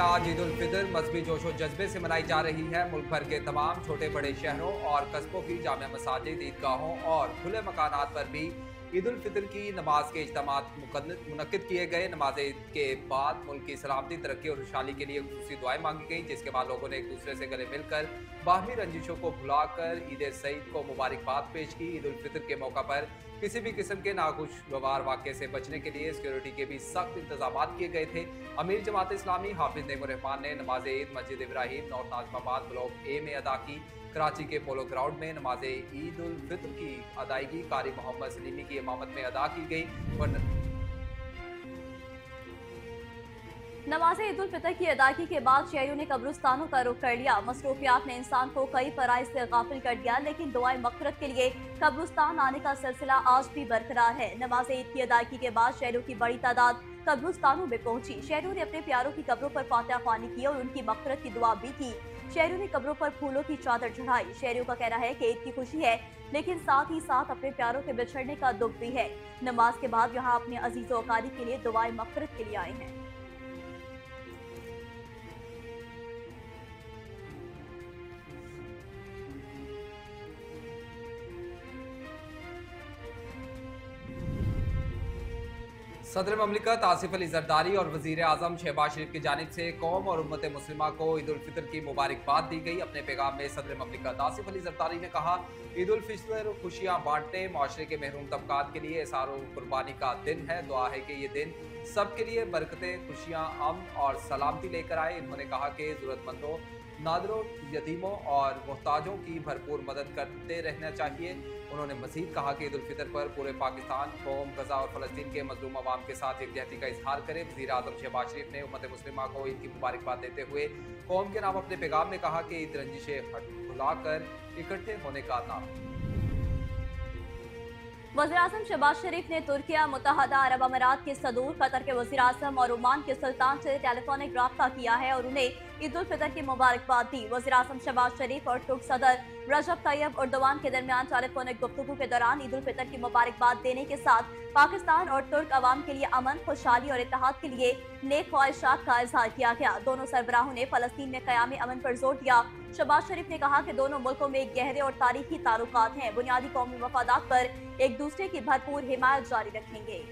आज ईद उल फितर मजहबी जोशो जज्बे से मनाई जा रही है। मुल्क भर के तमाम छोटे बड़े शहरों और कस्बों की जामिया मसाजिद, ईदगाहों और खुले मकानात पर भी ईद उल फितर की नमाज के इज्तिमात मुनक्किद किए गए। नमाज ईद के बाद मुल्क की सलामती, तरक्की और खुशहाली के लिए खुसूसी दुआएं मांगी गई, जिसके बाद लोगों ने एक दूसरे से गले मिलकर बाहमी रंजिशों को भुलाकर ईद सईद को मुबारकबाद पेश की। ईद उल फितर के मौका पर किसी भी किस्म के नाखुशगवार वाक़े से बचने के लिए सिक्योरिटी के भी सख्त इंतजाम किए गए थे। अमीर जमात इस्लामी हाफिज नेमुर रहमान ने नमाज ईद मस्जिद इब्राहिम नॉर्थ नाजमाबाद ब्लॉक ए में अदा की। कराची के पोलो ग्राउंड में नमाज ईद उल फितर की अदायगी कारी मोहम्मद सलीमी की इमामत में अदा की गई। नमाज ईद उल फितर की अदायगी के बाद शहरियों ने कब्रिस्तानों का रुख कर लिया। मसरूफियात ने इंसान को कई फराइज से गाफिल कर दिया, लेकिन दुआए मग़फ़िरत के लिए कब्रिस्तान आने का सिलसिला आज भी बरकरार है। नमाज ईद की अदायगी के बाद शहरियों की बड़ी तादाद कब्रिस्तानों में पहुंची। शहरियों ने अपने प्यारों की कब्रों पर फातिहा ख्वानी की और उनकी मग़फ़िरत की दुआ भी की। शहरियों ने कब्रों पर फूलों की चादर चढ़ाई। शहरियों का कहना है कि ईद की खुशी है, लेकिन साथ ही साथ अपने प्यारों के बिछड़ने का दुख भी है। नमाज के बाद यहाँ अपने अजीज़ व अकारी के लिए दुआए मग़फ़िरत के लिए आए हैं। सदर ममलिकत आसिफ अली जरदारी और वजीर आजम शहबाज शरीफ की जानिब से कौम और उम्मत मुस्लिमा को ईद उल फितर की मुबारकबाद दी गई। अपने पैगाम में सदर ममलिकत आसिफ अली जरदारी ने कहा, ईद उल फितर खुशियाँ बांटने, माशरे के महरूम तबकात के लिए इसार और कुर्बानी का दिन है। दुआ है कि ये दिन सबके लिए बरकतें, खुशियाँ, अमन और सलामती लेकर आए। इन्होंने कहा कि ज़रूरतमंदों, नादरों, यतीमों और मोहताजों की भरपूर मदद करते रहना चाहिए। उन्होंने मजीद कहा कि ईद उल फितर पर पूरे पाकिस्तान, कौम, गजा और फ़लस्तीन के मजलूम अवाम के साथ यकजहती का इजहार करे। वज़ीर आज़म शहबाज शरीफ ने उम्मत मुस्लिमा को ईद की मुबारकबाद देते हुए कौम के नाम अपने पैगाम में कहा कि ईद रंजिशें भुलाकर इकट्ठे होने का नाम। वज़ीर-ए-आज़म शहबाज शरीफ ने तुर्किया, मुत्तहदा अरब अमीरात के सदूर, कतर के वज़ीर-ए-आज़म और ओमान के सुल्तान से टेलीफोनिक राब्ता किया है और उन्हें ईद उल फितर की मुबारकबाद दी। वज़ीर-ए-आज़म शहबाज शरीफ और तुर्क सदर रजब तैयब एर्दोगान के दरमियान टेलीफोनिक गुफ्तगू के दौरान ईद उल फितर की मुबारकबाद देने के साथ पाकिस्तान और तुर्क अवाम के लिए अमन, खुशहाली और इत्तेहाद के लिए नेक ख्वाहिशात का इजहार किया गया। दोनों सरबराहों ने फ़लस्तीन में क़याम अमन पर जोर दिया। शहबाज शरीफ ने कहा कि दोनों मुल्कों में गहरे और तारीखी ताल्लुकात हैं। बुनियादी कौमी मफादात पर एक दूसरे की भरपूर हिमायत जारी रखेंगे।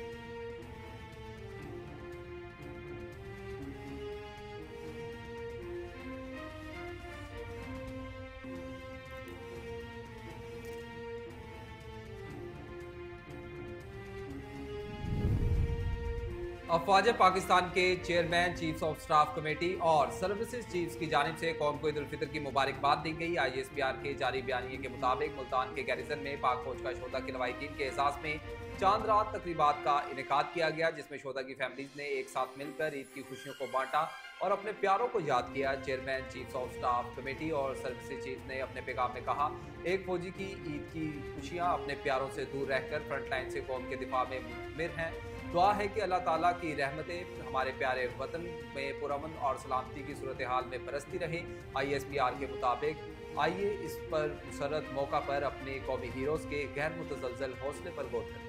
अफवाज पाकिस्तान के chairman, chiefs of staff committee और सर्विसेज चीफ्स की जानिब से कौम को ईद उल फितर की मुबारकबाद दी गई। ISPR के जारी बयानिए के मुताबिक मुल्तान के गैरिजन में पाक फौज का शोधा के लवाहिकीन के एहसास में चांद रात तकरीबात का इनेकाद किया गया, जिसमें शोधा की फैमिलीज ने एक साथ मिलकर ईद की खुशियों को बांटा और अपने प्यारों को याद किया। Chairman, chiefs of staff committee और सर्विसेज चीफ ने अपने पैगाम में कहा, एक फौजी की ईद की खुशियाँ अपने प्यारों से दूर रहकर फ्रंट लाइन से कौम के दिफा में मुस्तमिर हैं। दुआ है कि अल्लाह ताला की रहमतें हमारे प्यारे वतन में पुरअमन और सलामती की सूरत हाल में बरसती रहे। ISPR के मुताबिक आइए इस पर मुसर्रत मौका पर अपने कौमी हीरोज़ के गैर मुतज़लज़ल हौसले पर गौर करें।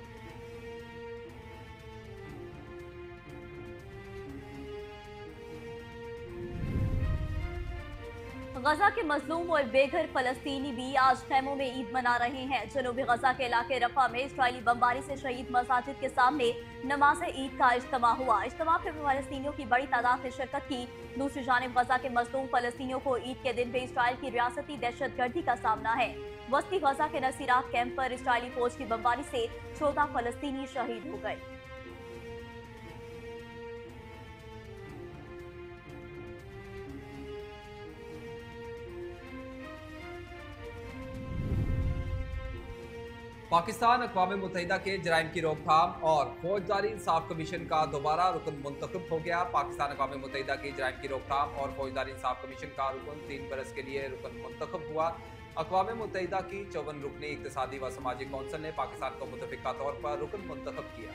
गजा के मजलूम और बेघर फलस्तीनी भी आज खैमों में ईद मना रहे हैं। जनूबी गजा के इलाके रफा में इस्राइली बमबारी से शहीद मसाजिद के सामने नमाज ईद का इज्तिमा हुआ। इज्तिमा में फलस्तीनियों की बड़ी तादाद ने शिरकत की। दूसरी जानिब गजा के मजलूम फलस्तीनियों को ईद के दिन भी इसराइल की रियासती दहशतगर्दी का सामना है। वस्ती गजा के नसीरात कैंप पर इसराइली फौज की बमबारी से 14 फलस्तीनी शहीद हो गए। पाकिस्तान अक़वाम मुत्तहिदा के जराइम की रोकथाम और फौजदारी इंसाफ कमीशन का दोबारा रुकन मुंतखब हो गया। पाकिस्तान अक़वाम मुत्तहिदा की जराइम की रोकथाम और फौजदारी इंसाफ कमीशन का रुकन 3 बरस के लिए रुकन मुंतखब हुआ। अक़वाम मुत्तहिदा की 54 रुकनी इक़्तिसादी व समाजी कौंसिल ने पाकिस्तान को मुतफ़िक़ा तौर पर रुकन मुंतखब किया।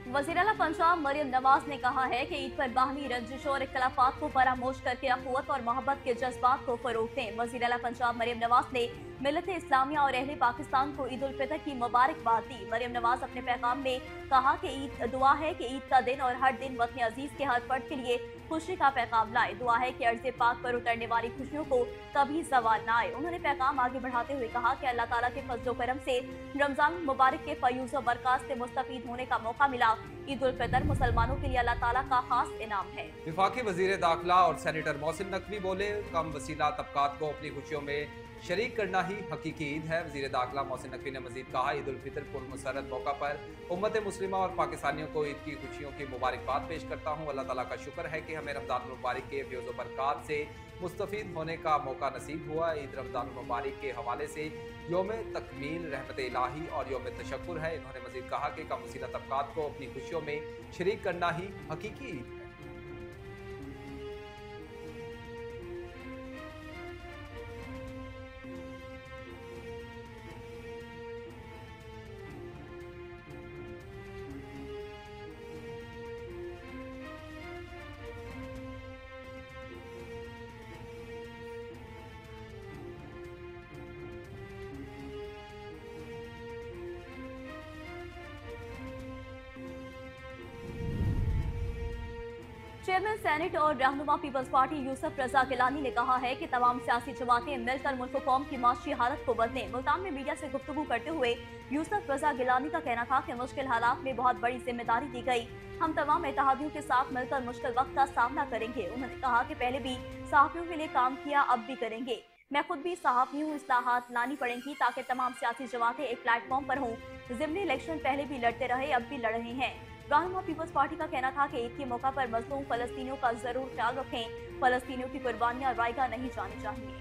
वज़ीर-ए-आला पंजाब मरियम नवाज ने कहा है कि ईद पर बाहमी रंजिशों और इख्तिलाफात को फरामोश करके अखुवत और मोहब्बत के जज्बात को फरोग़ दें। वज़ीर-ए-आला पंजाब मरियम नवाज ने मिल्लत इस्लामिया और अहले पाकिस्तान को ईद उल फितर की मुबारकबाद दी। मरियम नवाज अपने पैगाम में कहा कि ईद दुआ है कि ईद का दिन और हर दिन वतन अजीज के हर फर्द के लिए खुशी का पैगाम लाए। दुआ है कि अर्ज़ पाक पर उतरने वाली खुशियों को कभी ज़वाल न आए। उन्होंने पैगाम आगे बढ़ाते हुए कहा कि अल्लाह ताला के फजल करम से रमजान मुबारक के फयूज़ व बरक़ात से मुस्तफ़ीद होने का मौका मिला। ईद उल फितर मुसलमानों के लिए अल्लाह ताला का खास इनाम है। वफाकी वजीर दाखिला और सेनेटर मोहसिन नकवी बोले, कम वसीला तबकात को अपनी खुशियों में शरीक करना ही हकीकी ईद है। वजीर दाखिला मोहसिन नकवी ने मजीद कहा, ईद उल फितर पुरमसरत मौका पर उम्मत मुस्लिमा और पाकिस्तानियों को ईद की खुशियों की मुबारकबाद पेश करता हूँ। अल्लाह ताला का शुक्र है कि हमें रमजान मुबारक के फ्यूज़ बरक़ात से मुस्तफ़ीद होने का मौका नसीब हुआ। ईद रमजान मुबारक के हवाले से योम तकमील रहमत इलाही और योम तशक्कुर है। इन्होंने मजीद कहा कि कम वसीला तबकात को अपनी खुशियों में शरीक करना ही हकीकी ईद है। चेयरमैन सेनेट और रहनुमा पीपल्स पार्टी यूसुफ रजा गिलानी ने कहा है कि तमाम सियासी जमातें मिलकर मुल्क कौम की माशी हालत को बदलें। मुल्तान में मीडिया से गुफ्तगू करते हुए यूसुफ रजा गिलानी का कहना था कि मुश्किल हालात में बहुत बड़ी जिम्मेदारी दी गई। हम तमाम इत्तेहादियों के साथ मिलकर मुश्किल वक्त का सामना करेंगे। उन्होंने कहा कि पहले भी सहाफियों के लिए काम किया, अब भी करेंगे। मैं खुद भी सहाफी हूँ, इस्लाहात लानी पड़ेंगी ताकि तमाम सियासी जमातें एक प्लेटफॉर्म पर हों। ज़िमनी इलेक्शन पहले भी लड़ते रहे, अब भी लड़ रहे हैं। रहनुमा पीपल्स पार्टी का कहना था कि ईद के मौका पर मजलूम फलस्तीनियों का जरूर ख्याल रखें। फलस्तीनियों की कुर्बानियां रायगा नहीं जानी चाहिए।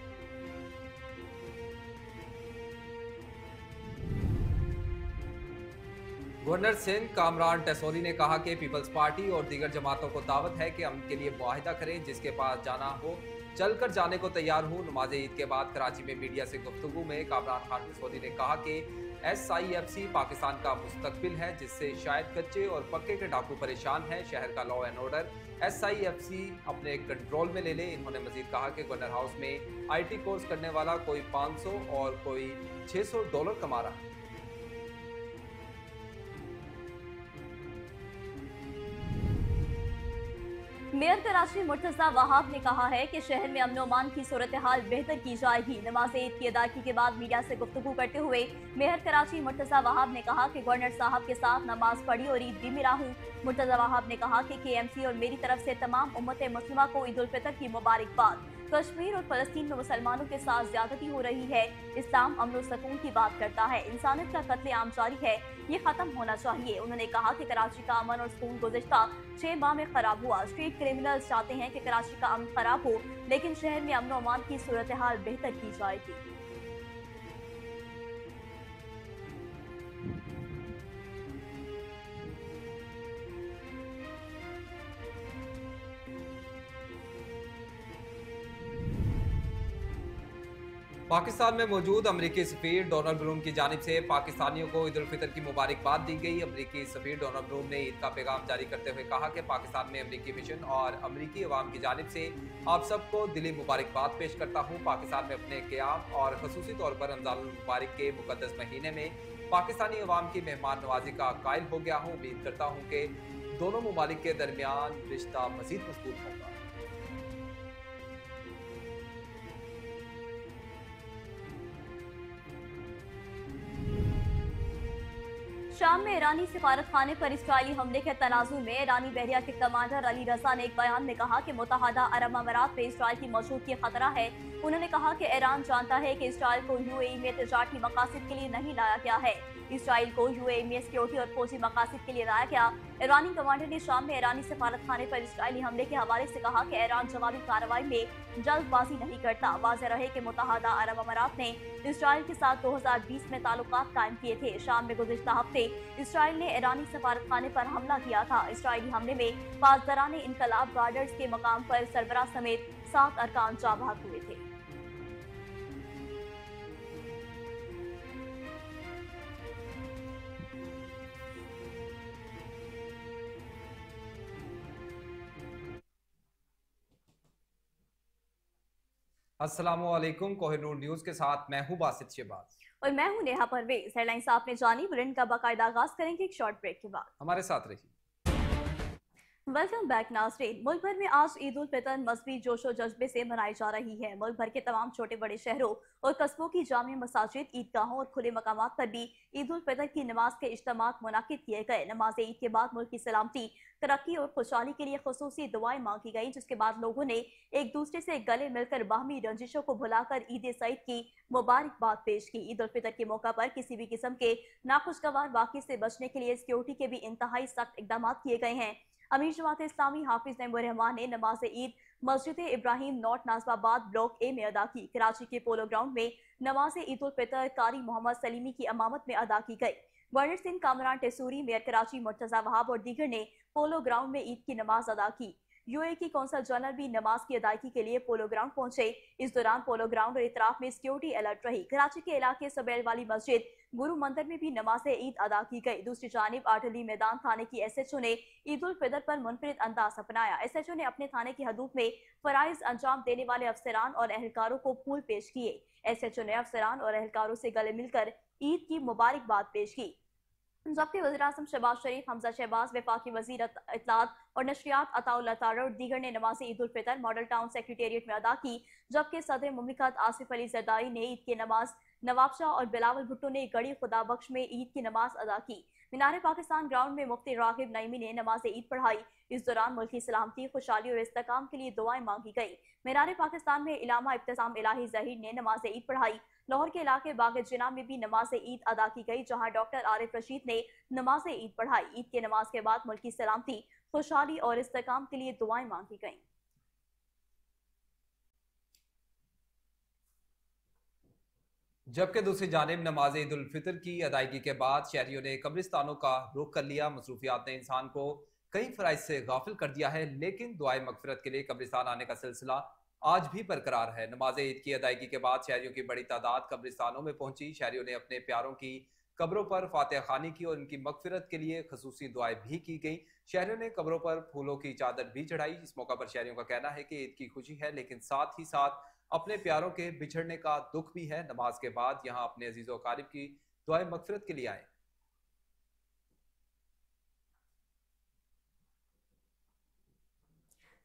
गवर्नर सिंध कामरान टेसोली ने कहा कि पीपल्स पार्टी और दीगर जमातों को दावत है कि अमन के लिए मुआहिदा करें। जिसके पास जाना हो चलकर जाने को तैयार हूँ। नमाज ईद के बाद कराची में मीडिया से गुफ्तगू में कामरान खान टेसोली ने कहा कि SIFC पाकिस्तान का मुस्तकबिल है, जिससे शायद कच्चे और पक्के के डाकू परेशान हैं। शहर का लॉ एंड ऑर्डर SIFC अपने कंट्रोल में ले ले। इन्होंने मजीद कहा कि गवर्नर हाउस में IT कोर्स करने वाला कोई 500 और कोई $600 कमा रहा है। मेयर कराची मुर्तजा वहाब ने कहा है कि शहर में अमन अमान की सूरत हाल बेहतर की जाएगी। नमाज ईद की अदायगी के बाद मीडिया से गुफ्तगू करते हुए मेयर कराची मुर्तजा वहाब ने कहा कि गवर्नर साहब के साथ नमाज पढ़ी और ईद भी मिला हूँ। मुर्तजा वहाब ने कहा कि KMC और मेरी तरफ से तमाम उम्मत मुस्लिमा को ईद उल फितर की मुबारकबाद। कश्मीर और फलस्तीन में मुसलमानों के साथ ज्यादती हो रही है। इस्लाम अमन और सुकून की बात करता है। इंसानियत का कत्लेआम जारी है, ये खत्म होना चाहिए। उन्होंने कहा कि कराची का अमन और सुकून गुज़िश्ता 6 माह में खराब हुआ। स्ट्रीट क्रिमिनल्स चाहते हैं कि कराची का अमन खराब हो, लेकिन शहर में अमन और अमान की सूरत हाल बेहतर की जाएगी। पाकिस्तान में मौजूद अमरीकी सफीर डोनाल्ड ब्लूम की जानिब से पाकिस्तानियों को ईद उल फितर की मुबारकबाद दी गई। अमरीकी सफीर डोनाल्ड ब्लूम ने ईद का पैगाम जारी करते हुए कहा कि पाकिस्तान में अमरीकी मिशन और अमरीकी अवाम की जानिब से आप सबको दिली मुबारकबाद पेश करता हूँ। पाकिस्तान में अपने क़याम और खसूसी तौर पर रमज़ान मुबारक के मुक़द्दस महीने में पाकिस्तानी अवाम की मेहमान नवाजी का कायल हो गया हूँ। उम्मीद करता हूँ कि दोनों ममालिक के दरमियान रिश्ता मज़ीद मजबूत होगा। शाम में ईरानी सिफारत खाने पर इसराइली हमले के तनाजुर में ईरानी बहरिया के कमांडर अली रजा ने एक बयान में कहा कि मुत्तहदा अरब अमारात में इसराइल की मौजूदगी खतरा है। उन्होंने कहा कि ईरान जानता है कि इसराइल को UAE में तजारती मकासद के लिए नहीं लाया गया है। इसराइल को UAE में सिक्योरिटी और फौजी मकासद के लिए लाया गया। ईरानी कमांडर ने शाम में ईरानी सिफारत खाने पर इसराइली हमले के हवाले से कहा कि ईरान जवाबी कार्रवाई में जल्दबाजी नहीं करता। वाज़ेह रहे कि मुत्तहदा अरब अमारात ने इसराइल के साथ 2020 में ताल्लुकात कायम किए थे। शाम में गुज़िश्ता हफ्ते इसराइल ने ईरानी सफारत खाने पर हमला किया था। इसराइली हमले में पासदारान इनकलाब गार्डर्स के मकाम पर सरबराह समेत 7 अरकान जाँ बहक हुए थे। अस्सलामुअलैकुम। कोहिनूर न्यूज के साथ मैं हूं बासित शहबाज। और मैं हूं नेहा परवेज। हेडलाइंस आपने जानी, बुलेटिन का बाकायदा आगाज करेंगे एक शॉर्ट ब्रेक के बाद। हमारे साथ रहिए। वेलकम बैक नाज़रीन। मुल्क भर में आज ईद उल फितर मजहबी जोशो जज्बे से मनाई जा रही है। मुल्क भर के तमाम छोटे बड़े शहरों और कस्बों की जामे मसाजिद, ईदगाहों और खुले मकामात पर भी ईद उल फितर की नमाज के इज्तिमात मुनाकिद किए गए। नमाज ईद के बाद मुल्क की सलामती, तरक्की और खुशहाली के लिए खुसूसी दुआएं मांगी गई, जिसके बाद लोगों ने एक दूसरे से गले मिलकर बाहमी रंजिशों को भुलाकर ईद सईद की मुबारकबाद पेश की। ईद उल फितर के मौका पर किसी भी किस्म के नाखुशगवार वाक़े से बचने के लिए सिक्योरिटी के भी इंतहाई सख्त इकदाम किए गए हैं। अमीर जमात इस्लामी हाफिज नईमुर रहमान ने नमाज ईद मस्जिद इब्राहिम नॉट नाजबाबाद ब्लॉक ए में अदा की। कराची के पोलो ग्राउंड में नमाज ईद उल फितर कारी मोहम्मद सलीमी की अमामत में अदा की गई। गवर्नर सिंह कामरान टेसूरी, मेयर कराची मुर्तजा वहाब और दीगर ने पोलो ग्राउंड में ईद की नमाज अदा की। यूए की कौंसल जनरल भी नमाज की अदायगी के लिए पोलो ग्राउंड पहुंचे। इस दौरान पोलो ग्राउंड और इतराफ में सिक्योरिटी अलर्ट रही। कराची के इलाके सबैल वाली मस्जिद गुरु मंदिर में भी नमाज ईद अदा की गई। दूसरी जानिब आर्टिलरी मैदान थाने की एसएचओ ने ईद उल फितर पर मुनफरिद अंदाज अपनाया। एसएचओ ने अपने थाने की हदूद में फराइज अंजाम देने वाले अफसरान और एहलकारों को फूल पेश किए। एसएचओ ने अफसरान और एहलकारों से गले मिलकर ईद की मुबारकबाद पेश की, जबकि वज़ीर-ए-आज़म शहबाज शरीफ, हमजा शहबाज, वफाकी वज़ीर इत्तलात और नशरियात अताउल्लाह तारड़ और दीगर ने नमाज Eid ul Fitr model town secretariat में अदा की। जबकि सदर मुमलिकत आसिफ अली जरदारी ने ईद की नमाज, नवाब शाह और बिलावल भुट्टो ने गड़ी खुदाबख्श में ईद की नमाज अदा की। मीनार पाकिस्तान ग्राउंड में मुफ्ती रागिब नईमी ने नमाज ईद पढ़ाई। इस दौरान मुल्क की सलामती, खुशहाली और इस्तेकाम के लिए दुआएं मांगी गई। मीनार पाकिस्तान में इलामा इब्तिसाम इलाही जहीर ने नमाज ईद पढ़ाई। लाहौर के इलाके बाग जिना में भी नमाज ईद अदा की गई, जहां डॉक्टर आरिफ रशीद ने नमाज ईद पढ़ाई। ईद के नमाज के बाद मुल्क की सलामती, खुशहाली और इस्तेकाम के लिए दुआएं मांगी गईं। जबकि दूसरी जानिब नमाज ईद उल फितर की अदायगी के बाद शहरियों ने कब्रिस्तानों का रुख कर लिया। मसरूफियात ने इंसान को कई फराइज से गाफिल कर दिया है, लेकिन दुआए मगफिरत के लिए कब्रिस्तान आने का सिलसिला आज भी बरकरार है। नमाज ईद की अदायगी के बाद शहरियों की बड़ी तादाद कब्रिस्तानों में पहुंची। शहरियों ने अपने प्यारों की कब्रों पर फातिहा खानी की और उनकी मगफिरत के लिए खसूसी दुआएं भी की गई। शहरियों ने कब्रों पर फूलों की चादर भी चढ़ाई। इस मौका पर शहरियों का कहना है कि ईद की खुशी है, लेकिन साथ ही साथ अपने प्यारों के बिछड़ने का दुख भी है। नमाज के बाद यहाँ अपने अजीजों कारिब की दुआएं मगफिरत के लिए आए।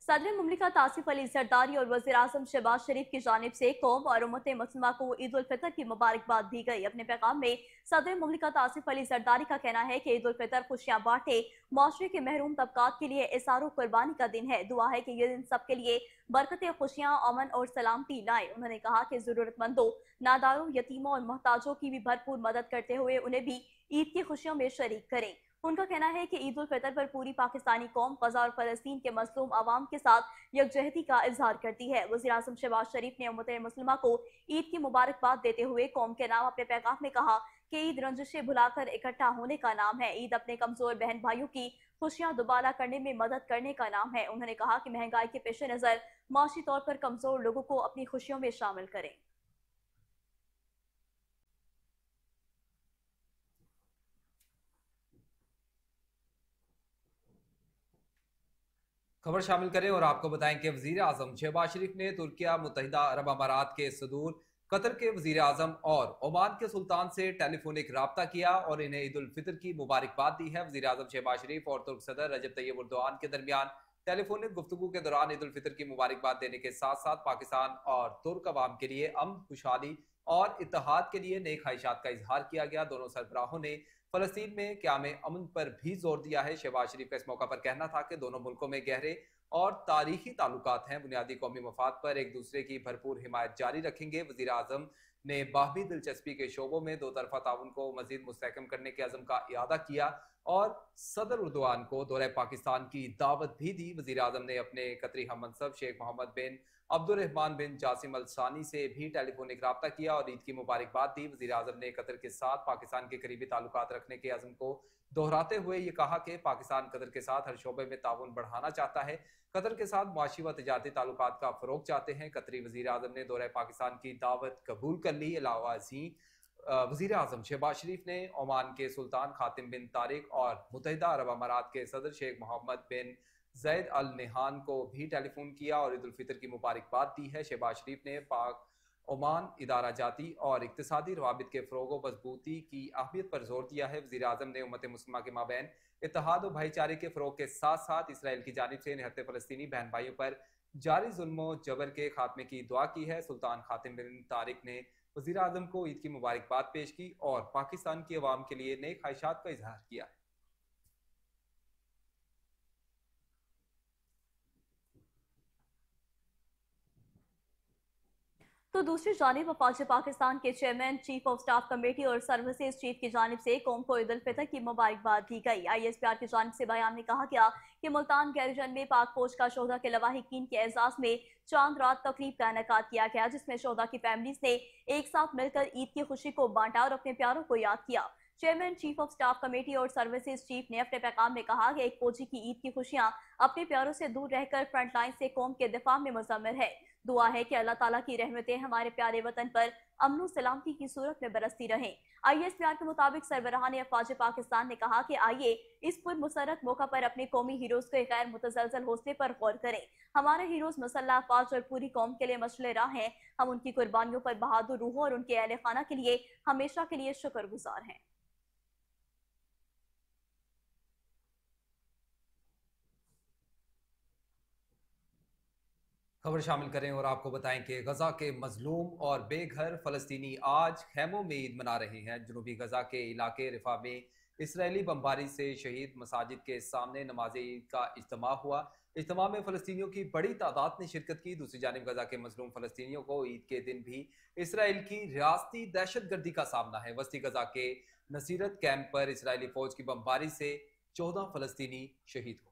सदर मुमलिकत आसिफ अली जरदारी और वज़ीर-ए-आज़म शहबाज शरीफ की जानिब से कौम और उम्मत मुस्लिमा को ईद उल फितर की मुबारकबाद दी गई। अपने पैगाम में सदर मुमलिकत आसिफ अली जरदारी का कहना है कि ईद उल फितर खुशियां बांटे, माशरे के महरूम तबकात के लिए इसारो कुर्बानी का दिन है। दुआ है कि यह दिन सबके लिए बरकतें, खुशियां, अमन और सलामती लाए। उन्होंने कहा कि जरूरतमंदों, नादारों, यतीमों और मोहताजों की भी भरपूर मदद करते हुए उन्हें भी ईद की खुशियों में शरीक करें। उनका कहना है कि ईद उल फितर पर पूरी पाकिस्तानी कौम गजा और फलस्तीन के मजलूम आवाम के साथ यकजहती का इजहार करती है। वज़ीर-ए-आज़म शहबाज शरीफ ने उम्मत मुस्लिमा को ईद की मुबारकबाद देते हुए कौम के नाम अपने पैगाम में कहा कि ईद रंजिशें भुलाकर इकट्ठा होने का नाम है। ईद अपने कमजोर बहन भाइयों की खुशियां दुबारा करने में मदद करने का नाम है। उन्होंने कहा कि महंगाई के पेश नजर माशी तौर पर कमजोर लोगों को अपनी खुशियों में शामिल करें। खबर शामिल करें और आपको बताएं कि वजीर आजम शहबाज शरीफ ने तुर्किया, मुत्तहिदा अरब अमारात के सदूर, कतर के वजीर आजम और ओमान के सुल्तान से टेलीफोनिक रब्ता किया और इन्हें ईद उल फितर की मुबारकबाद दी है। वजीर आजम शहबाज शरीफ और तुर्क सदर रजब तैयब एर्दोआन के दरमियान टेलीफोनिक गुफ्तगू के दौरान ईद उल फितर की मुबारकबाद देने के साथ साथ पाकिस्तान और तुर्क अवाम के लिए अमन, खुशहाली और इत्तेहाद के लिए नई ख्वाहिशात का इजहार किया गया। दोनों सरबराहों ने फलस्तीन में क़याम अमन पर भी जोर दिया है। शहबाज शरीफ का इस मौका पर कहना था कि दोनों मुल्कों में गहरे और तारीखी ताल्लुकात हैं, बुनियादी कौमी मफाद पर एक दूसरे की भरपूर हिमायत जारी रखेंगे। वजीर आजम ने बाहमी दिलचस्पी के शोबों में दो तरफा ताउन को मजीद मुस्तहकम करने के अज़म का इरादा किया और सदर एर्दोआन को दौरे पाकिस्तान की दावत भी दी। वजीर आजम ने अपने कतरी हम मनसब शेख मोहम्मद बिन अब्दुर्रहमान बिन जासिम अल सानी से भी टेलीफोनिक रब्ता किया और ईद की मुबारकबाद दी। वजीर आजम ने कतर के साथ पाकिस्तान के करीबी ताल्लुकात रखने के अज़म को दोहराते हुए ये कहा कि पाकिस्तान कतर के साथ हर शोबे में ताउन बढ़ाना चाहता है, कतर के साथ मुआशी व तिजारती ताल्लुकात का फरोग चाहते हैं। कतरी वजीर आजम ने दौरे पाकिस्तान की दावत कबूल कर ली। अलावा वजीर आजम शहबाज शरीफ ने ओमान के सुल्तान खातिम बिन तारिक और मुत्तहिदा अरब अमारात के सदर शेख मोहम्मद बिन जैद अल नहान को भी टेलीफोन किया और ईद उल फितर की मुबारकबाद दी है। शहबाज शरीफ ने पाक ओमान इदारा जाती और इक्तिसादी रवाबित के फ़रोग़ व मजबूती की अहमियत पर जोर दिया है। वज़ीर आज़म ने उम्मत मुस्लिमा के माबैन इत्तेहाद और भाईचारे के फ़रोग़ के साथ साथ इसराइल की जानिब से निहत्ते फ़लस्तीनी बहन भाइयों पर जारी जुल्म जबर के खात्मे की दुआ की है। सुल्तान खातिम बिन तारिक ने वज़ीर आज़म को ईद की मुबारकबाद पेश की और पाकिस्तान की अवाम के लिए नई ख्वाहिशात का इजहार किया। तो दूसरी जानिब वफाक पाकिस्तान के chairman chief of staff committee और सर्विसेज चीफ की जानिब से कौम को ईद उल फितर की मुबारकबाद दी गई। ISPR की जानिब से बयान में कहा गया कि मुल्तान गैरिजन में पाक फौज का शोहदा के लवाहिकीन के एजाज में चांद रात तकरीब का इनेकाद किया गया, जिसमें शोहदा की फैमिलीज ने एक साथ मिलकर ईद की खुशी को बांटा और अपने प्यारों को याद किया। Chairman chief of staff committee और सर्विसेज चीफ ने अपने पैगाम में कहा कि एक फौजी की ईद की खुशियां अपने प्यारों से दूर रहकर फ्रंट लाइन से कौम के दिफा में मुजम्मिल है। दुआ है कि अल्लाह ताला की रहमतें हमारे प्यारे वतन पर अमन सलामती की सूरत में बरसती रहें। ISPR के मुताबिक सरबराहान अफवाज पाकिस्तान ने कहा कि आइए इस पुरमसरत मौका पर अपने कौमी हीरोज के गैर मुतजलजल हौसले पर गौर करें। हमारे हीरोज मसल्लह अफवाज और पूरी कौम के लिए मशअल राह हैं। हम उनकी कुर्बानियों पर बहादुर रूहों और उनके अहले खाना के लिए हमेशा के लिए शुक्रगुजार हैं। खबर शामिल करें और आपको बताएं कि गजा के मजलूम और बेघर फलस्तीनी आज खैमों में ईद मना रहे हैं। जनूबी गजा के इलाके रिफा में इसराइली बमबारी से शहीद मसाजिद के सामने नमाज ईद का इज्तिमा हुआ। इज्तिमा में फलस्तीनियों की बड़ी तादाद ने शिरकत की। दूसरी जानिब गजा के मजलूम फलस्तीनियों को ईद के दिन भी इसराइल की रियासती दहशत गर्दी का सामना है। वस्ती गजा के नसीरत कैंप पर इसराइली फौज की बमबारी से 14 फलस्तीनी शहीद हो।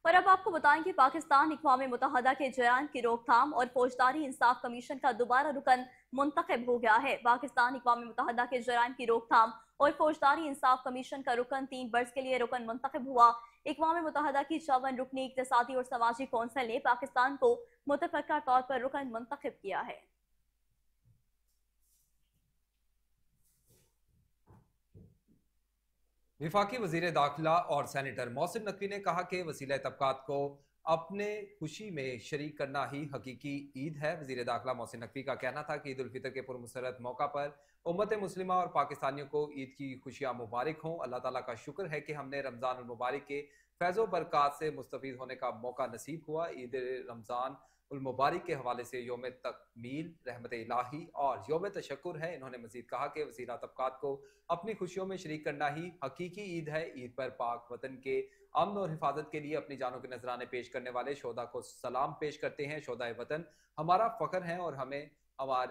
और अब आपको बताएं कि पाकिस्तान अक़वाम मुत्तहदा के जराइम की रोकथाम और फौजदारी इंसाफ कमीशन का दोबारा रुकन मुंतखब हो गया है। पाकिस्तान अक़वाम मुत्तहदा के जराइम की रोकथाम और फौजदारी इंसाफ कमीशन का रुकन 3 बरस के लिए रुकन मुंतखब हुआ। अक़वाम मुत्तहदा की 54 रुकनी इक़्तिसादी और समाजी कौंसिल ने पाकिस्तान को मुतफ़क्का तौर पर रुकन मुंतखब किया है। विफाकी वजीर दाखिला और सेनेटर मोहसिन नकवी ने कहा कि वसीला तबकात को अपने खुशी में शरीक करना ही हकीकी ईद है। वजीर दाखिला मोहसिन नकवी का कहना था कि ईद उल फितर के पुरमसरत मौका पर उम्मत मुस्लिमा और पाकिस्तानियों को ईद की खुशियां मुबारक हों। अल्लाह ताला का शुक्र है कि हमने रमज़ान उल मुबारक के फैज़ो बरक़ात से मुस्तफ़ीद होने का मौका नसीब हुआ। ईद रमज़ान उल मुबारक के हवाले से योम तकमील रहमत इलाही और योम तशक्कुर है। इन्होंने मजीद कहा कि वसीला तबकात को अपनी खुशियों में शरीक करना ही हकीकी ईद है। ईद पर पाक वतन के अमन और हिफाजत के लिए अपनी जानों के नजराने पेश करने वाले शोधा को सलाम पेश करते हैं। शोधा वतन हमारा फ़ख्र है और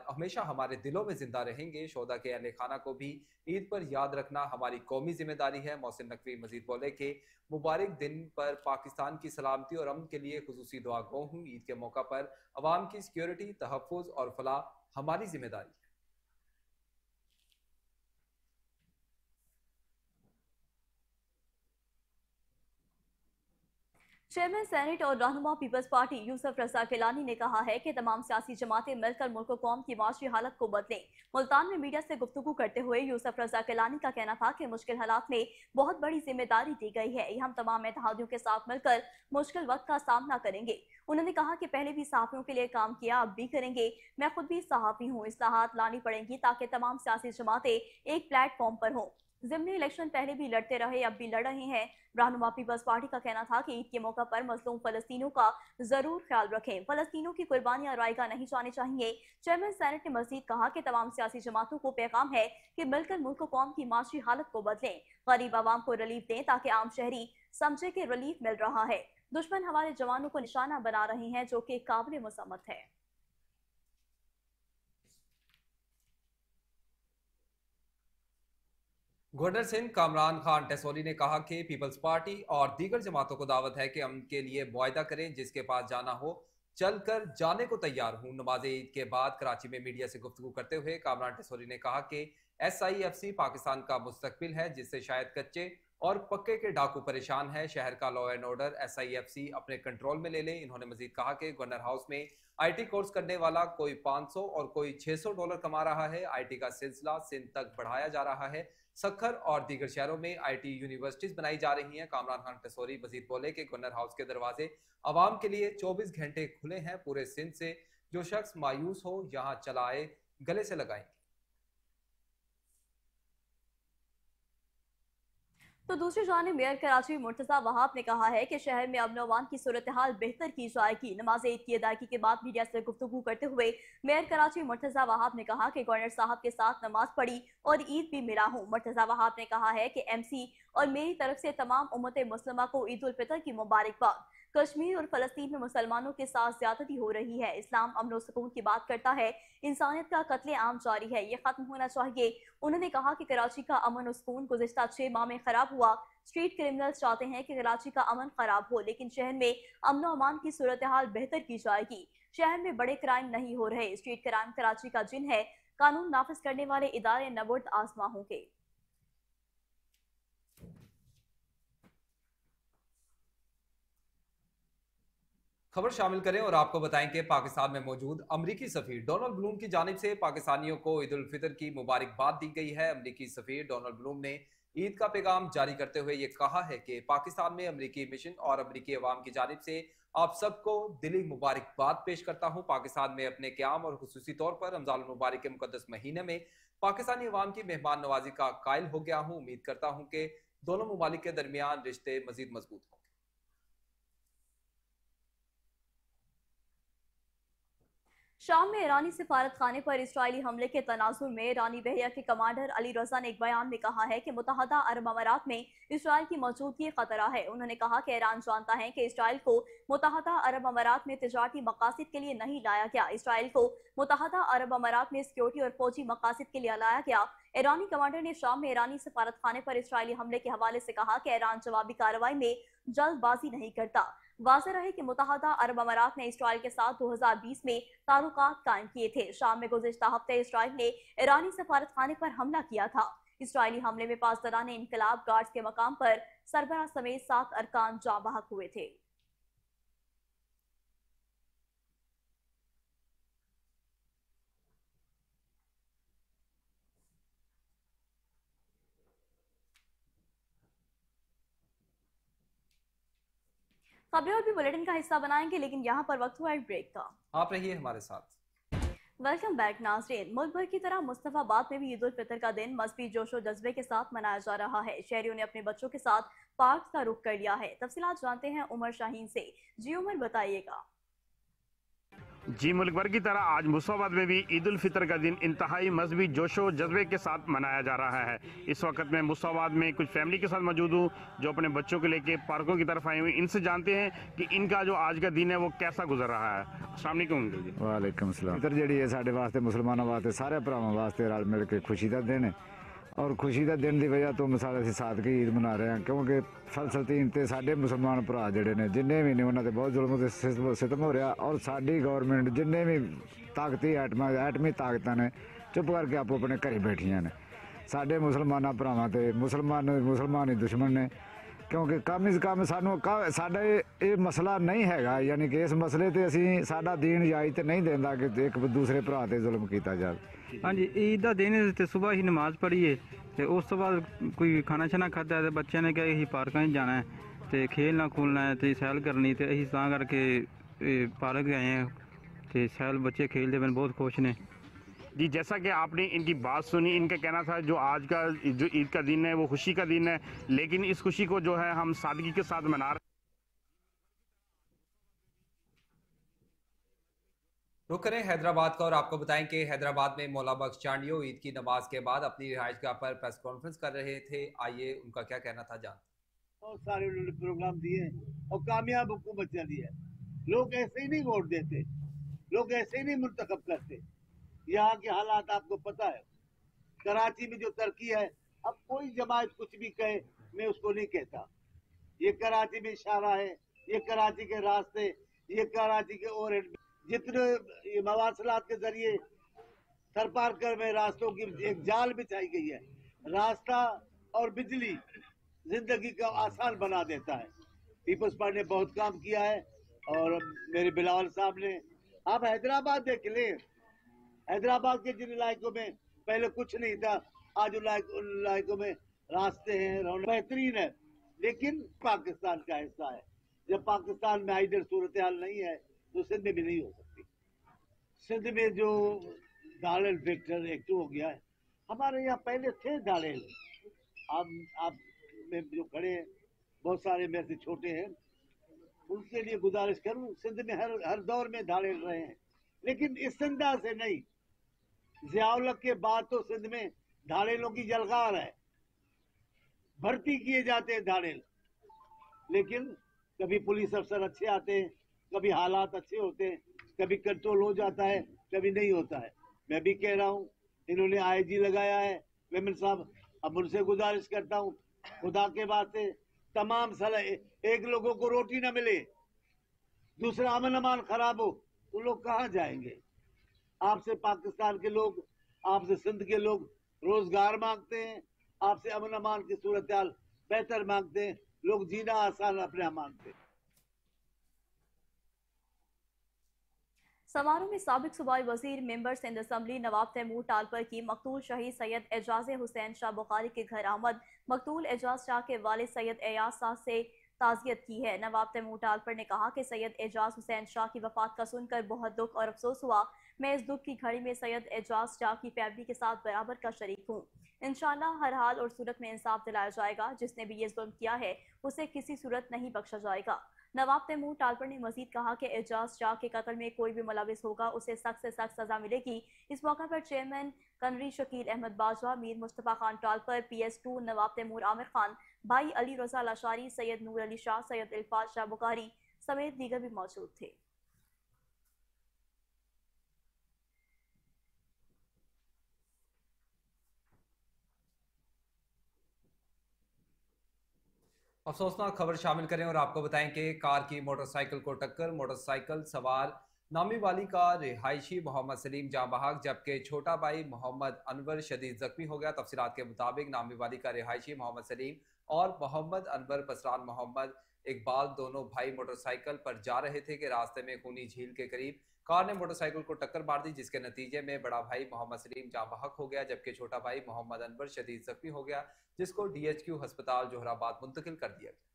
हमेशा हमारे दिलों में जिंदा रहेंगे। शोधा के अहले खाना को भी ईद पर याद रखना हमारी कौमी जिम्मेदारी है। मोहसिन नकवी मजीद बोले कि मुबारक दिन पर पाकिस्तान की सलामती और अमन के लिए खुसूसी दुआ गो हूँ। ईद के मौका पर अवाम की सिक्योरिटी, तहफ़्फ़ुज़ और फलाह हमारी जिम्मेदारी है। चेयरमैन सेनेट और रहनुमा पीपल्स पार्टी यूसुफ रजा गिलानी ने कहा है कि तमाम सियासी जमातें मिलकर मुल्क कौम की माशी हालत को बदलें। मुल्तान में मीडिया से गुफ्तगू करते हुए यूसुफ रजा गिलानी का कहना था कि मुश्किल हालात में बहुत बड़ी जिम्मेदारी दी गई है। हम तमाम इत्तेहादियों के साथ मिलकर मुश्किल वक्त का सामना करेंगे। उन्होंने कहा कि पहले भी सहाफ़ियों के लिए काम किया, अब भी करेंगे। मैं खुद भी सहाफ़ी हूँ। इस्लाहात लानी पड़ेंगी ताकि तमाम सियासी जमातें एक प्लेटफॉर्म पर हों। ज़िमनी इलेक्शन पहले भी लड़ते रहे, अब भी लड़ रहे हैं। रहनुमा पीपल्स पार्टी का कहना था कि ईद के मौका पर मजलूम फलस्तीनों का जरूर ख्याल रखें। फलस्तीनों की कुर्बानियां रायगा नहीं जानी चाहिए। चेयरमैन सेनेट ने मजीद कहा कि तमाम सियासी जमातों को पैगाम है कि मिलकर मुल्क कौम की माशी हालत को बदलें, गरीब आवाम को रिलीफ दें ताकि आम शहरी समझे कि रिलीफ मिल रहा है। दुश्मन हमारे जवानों को निशाना बना रहे हैं, जो कि काबिल मसम्मत है। गवर्नर सिंध कामरान खान टेसोली ने कहा कि पीपल्स पार्टी और दीगर जमातों को दावत है कि अमन के लिए मुआहदा करें। जिसके पास जाना हो चल कर जाने को तैयार हूं। नमाज ईद के बाद कराची में मीडिया से गुफ्तगू करते हुए कामरान टेसोली ने कहा कि SIFC पाकिस्तान का मुस्तकबिल है, जिससे शायद कच्चे और पक्के के डाकू परेशान है, शहर का लॉ एंड ऑर्डर SIFC अपने कंट्रोल में ले लें। इन्होंने मजीद कहा कि गवर्नर हाउस में IT कोर्स करने वाला कोई 500 और कोई $600 कमा रहा है। IT का सिलसिला सिंध तक बढ़ाया जा रहा है। सखर और दीगर शहरों में IT यूनिवर्सिटीज बनाई जा रही हैं। कामरान खान टसोरी मजीद बोले कि गवर्नर हाउस के दरवाजे आवाम के लिए 24 घंटे खुले हैं। पूरे सिंध से जो शख्स मायूस हो यहाँ चलाए गले से लगाएंगे। तो दूसरी जानिब मेयर कराची मुर्तजा वहाब ने कहा है कि शहर में अमन अमान की सूरत हाल बेहतर की जाएगी। नमाज ईद की अदायगी के बाद मीडिया से गुफ्तगू करते हुए मेयर कराची मुर्तजा वहाब ने कहा कि गवर्नर साहब के साथ नमाज पढ़ी और ईद भी मिला हूँ। मुर्तजा वहाब ने कहा है कि MC और मेरी तरफ से तमाम उम्मत मुस्लिमा को ईद उल फितर की मुबारकबाद। कश्मीर और फलस्तीन में मुसलमानों के साथ ज्यादती हो रही है। इस्लाम अमन और सुकून की बात करता है, इंसानियत का कत्ले आम जारी है, ये खत्म होना चाहिए। उन्होंने कहा कि कराची का अमन और सुकून गुज़िश्ता 6 माह में खराब हुआ। स्ट्रीट क्रिमिनल्स चाहते हैं कि कराची का अमन खराब हो, लेकिन शहर में अमन और अमान की सूरत हाल बेहतर की जाएगी। शहर में बड़े क्राइम नहीं हो रहे। स्ट्रीट क्राइम कराची का जिन है, कानून नाफिज करने वाले इदारे नबुर्द आजमा होंगे। खबर शामिल करें और आपको बताएं कि पाकिस्तान में मौजूद अमरीकी सफीर डोनाल्ड ब्लूम की जानिब से पाकिस्तानियों को ईद उल फितर की मुबारकबाद दी गई है। अमरीकी सफीर डोनाल्ड ब्लूम ने ईद का पैगाम जारी करते हुए ये कहा है कि पाकिस्तान में अमरीकी मिशन और अमरीकी अवाम की जानिब से आप सबको दिली मुबारकबाद पेश करता हूँ। पाकिस्तान में अपने क़याम और खुसूसी तौर पर रमज़ान मुबारक के मुकद्दस महीने में पाकिस्तानी अवाम की मेहमान नवाजी का कायल हो गया हूँ। उम्मीद करता हूँ कि दोनों मुमालिक के दरमियान रिश्ते मजीद मजबूत हों। शाम में ईरानी सिफारत खाने पर इसराइली हमले के तनाजुर में ईरानी बहरिया के कमांडर अली रजा ने एक बयान में कहा है कि मुत्तहदा अरब अमारात में इसराइल की मौजूदगी खतरा है। उन्होंने कहा कि ईरान जानता है कि इसराइल को मुत्तहदा अरब अमारात में तिजारती मकासद के लिए नहीं लाया गया। इसराइल को मुत्तहदा अरब अमारात में सिक्योरिटी और फौजी मकासद के लिए लाया गया। ईरानी कमांडर ने शाम में ईरानी सफारत खाने पर इसराइली हमले के हवाले से कहा कि ईरान जवाबी कार्रवाई में जल्दबाजी नहीं करता। वाज़ेह रहे कि मुत्तहदा अरब अमारात ने इसराइल के साथ 2020 में ताल्लुकात कायम किए थे। शाम में गुज़िश्ता हफ्ते इसराइल ने ईरानी सफारत खाने पर हमला किया था। इसराइली हमले में पासदारान इनकलाब गार्ड्स के मकाम पर सरबराह समेत 7 अरकान जाँ बहक हुए थे। खबरें और भी बुलेटिन का हिस्सा बनाएंगे, लेकिन यहाँ पर वक्त हुआ एक ब्रेक का। आप रहिए हमारे साथ। वेलकम बैक नाज़रीन। मुल्क भर की तरह मुस्तफाबाद में भी ईद उल फितर का दिन मजहबी जोशो जज्बे के साथ मनाया जा रहा है। शहरियों ने अपने बच्चों के साथ पार्क का रुख कर लिया है। तफसीलात जानते हैं उमर शाहीन से। जी उमर, बताइएगा। जी, मुल्क भर की तरह आज मुस्तफाबाद में भी ईद उल फितर का दिन इंतहाई मजहबी जोशो जज्बे के साथ मनाया जा रहा है। इस वक्त मैं मुस्तफाबाद में कुछ फैमिली के साथ मौजूद हूँ जो अपने बच्चों को लेके पार्कों की तरफ आए हुए। इनसे जानते हैं कि इनका जो आज का दिन है वो कैसा गुजर रहा है। अस्सलाम वालेकुम। वालेकुम सलाम। फितर जी है साढ़े वास्ते मुसलमानों वास्ते सारे भरावां वास्ते रल मिल के खुशी का दिन है और खुशी का दिन की वजह तो मिसाल असीं सादगी ईद मना रहे हैं क्योंकि फलस्तीन ते साडे मुसलमान भरा जिहड़े ने जिन्ने भी ने उन्हां ते बहुत जुल्म ते सितम हो रहा और साडी गवर्नमेंट जिन्ने भी ताकती एटमी ताकतां ने चुप करके आपो अपने घरें बैठियां ने। साडे मुसलमाना भरावां ते मुसलमान ही दुश्मन ने क्योंकि कम इज़ कम सानू साडा ये मसला नहीं हैगा, यानी कि इस मसले ते असीं साडा दीन इजाजत नहीं देंदा कि एक दूसरे भरा ते जुल्म कीता जाए। हाँ जी, ईद का दिन ते सुबह ही नमाज पढ़ी है तो उस तो बाद कोई खाना छाना खादा है तो बच्चों ने कहा पार्क जाना है तो खेलना खूलना है तो सैल करनी तो अं तां करके पार्क गए हैं तो सैल बच्चे खेलते हैं, बहुत खुश ने। जी, जैसा कि आपने इनकी बात सुनी, इनका कहना था जो आज का जो ईद का दिन है वो खुशी का दिन है, लेकिन इस खुशी को जो है हम सादगी के साथ मना रहे। रुक करें हैदराबाद का और आपको बताएं कि हैदराबाद में मौला बख्श चांडियो ईद की नमाज के बाद अपनी रिहाइशगाह पर प्रेस कॉन्फ्रेंस कर रहे थे। आइए उनका क्या कहना था जान। बहुत सारे उन्होंने प्रोग्राम दिए और कामयाब हुकूमत चली है। लोग ऐसे ही नहीं वोट देते, लोग ऐसे ही नहीं मुंतखब करते। यहाँ के हालात आपको पता है। कराची में जो तरक्की है, अब कोई जमात कुछ भी कहे मैं उसको नहीं कहता। ये कराची में इशारा है, ये कराची के रास्ते, ये कराची के ओवरहेड जितने मवासलात के जरिए सरपारकर में रास्तों की एक जाल बिछाई गई है। रास्ता और बिजली जिंदगी का आसान बना देता है। पीपल्स पार्टी ने बहुत काम किया है और मेरे बिलावल साहब ने, आप हैदराबाद देख लें, हैदराबाद के जिन इलाकों में पहले कुछ नहीं था, आज उन इलाकों में रास्ते हैं, रौनक बेहतरीन है, लेकिन पाकिस्तान का हिस्सा है। जब पाकिस्तान में आइडर सूरत हाल नहीं है तो सिंध में भी नहीं हो सकती। सिंध में जो दालेल वेक्टर एक्ट हो गया है, हमारे यहाँ पहले थे दालेल, आप में जो खड़े हैं बहुत सारे मेरे से छोटे हैं, उनके लिए गुजारिश करूं, सिंध में हर दौर में दालेल रहे हैं, लेकिन इस अंदाज से नहीं। ज़ियाउल-हक के बाद तो सिंध में धाड़ेलों की जलगार है, भर्ती किए जाते हैं धाड़ेल, लेकिन कभी पुलिस अफसर अच्छे आते हैं, कभी हालात अच्छे होते हैं, कभी कंट्रोल हो जाता है, कभी नहीं होता है। मैं भी कह रहा हूँ, इन्होंने आईजी लगाया है मेमन साहब, अब उनसे गुजारिश करता हूँ, खुदा के वास्ते तमाम सलाह, एक लोगों को रोटी ना मिले, दूसरा अमन अमान खराब हो तो लोग कहाँ जाएंगे। आपसे पाकिस्तान के लोग, आपसे सिंध के लोग रोजगार मांगते हैं, आपसे अमन अमान की सूरत हाल बेहतर मांगते हैं, लोग जीना आसान अपने यहाँ मांगते हैं। समारोह में साबिक सूबाई वजीर मेंबर सिंध असम्बली नवाब तैमूर टालपर की मकतूल शहीद सैयद एजाज हुसैन शाह बुखारी के घर आमद, मकतूल एजाज शाह के वालिद सैयद एयाज शाह से ताज़ियत की है। नवाब तैमूर टालपर ने कहा कि सैयद एजाज हुसैन शाह की वफात का सुनकर बहुत दुख और अफसोस हुआ। मैं इस दुख की घड़ी में सैयद एजाज शाह की फैमिली के साथ बराबर का शरीक हूँ। इंशाअल्लाह हर हाल और सूरत में इंसाफ दिलाया जाएगा। जिसने भी ये जुल्म किया है उसे किसी सूरत नहीं बख्शा जाएगा। नवाब तैमूर टालपर ने मजीद कहा कि एजाज शाह के कत्ल में कोई भी मुलविस होगा उसे सख्त से सख्त सजा मिलेगी। इस मौका पर चेयरमैन कनरी शकील अहमद बाजवा, मीर मुस्तफ़ा खान टालपर, PS2 नवाब तैमूर आमिर खान, भाई अली रजा लाशारी, सैयद नूर अली शाह, सैयद इल्फाज शाह बुखारी समेत दीगर भी मौजूद थे। अफसोसनाक खबर शामिल करें और आपको बताएं कि कार की मोटरसाइकिल को टक्कर, मोटरसाइकिल सवार नामी वाली का रिहायशी मोहम्मद सलीम जाँ बहक जबकि छोटा भाई मोहम्मद अनवर शदीद जख्मी हो गया। तफसीलात के मुताबिक नामी वाली का रिहायशी मोहम्मद सलीम और मोहम्मद अनवर पसरान मोहम्मद इकबाल दोनों भाई मोटरसाइकिल पर जा रहे थे कि रास्ते में खूनी झील के करीब कार ने मोटरसाइकिल को टक्कर मार दी, जिसके नतीजे में बड़ा भाई मोहम्मद सलीम जाँ बहक हो गया जबकि छोटा भाई मोहम्मद अनवर शदीद जख्मी हो गया, जिसको DHQ अस्पताल जोहराबाद मुंतकिल कर दिया गया।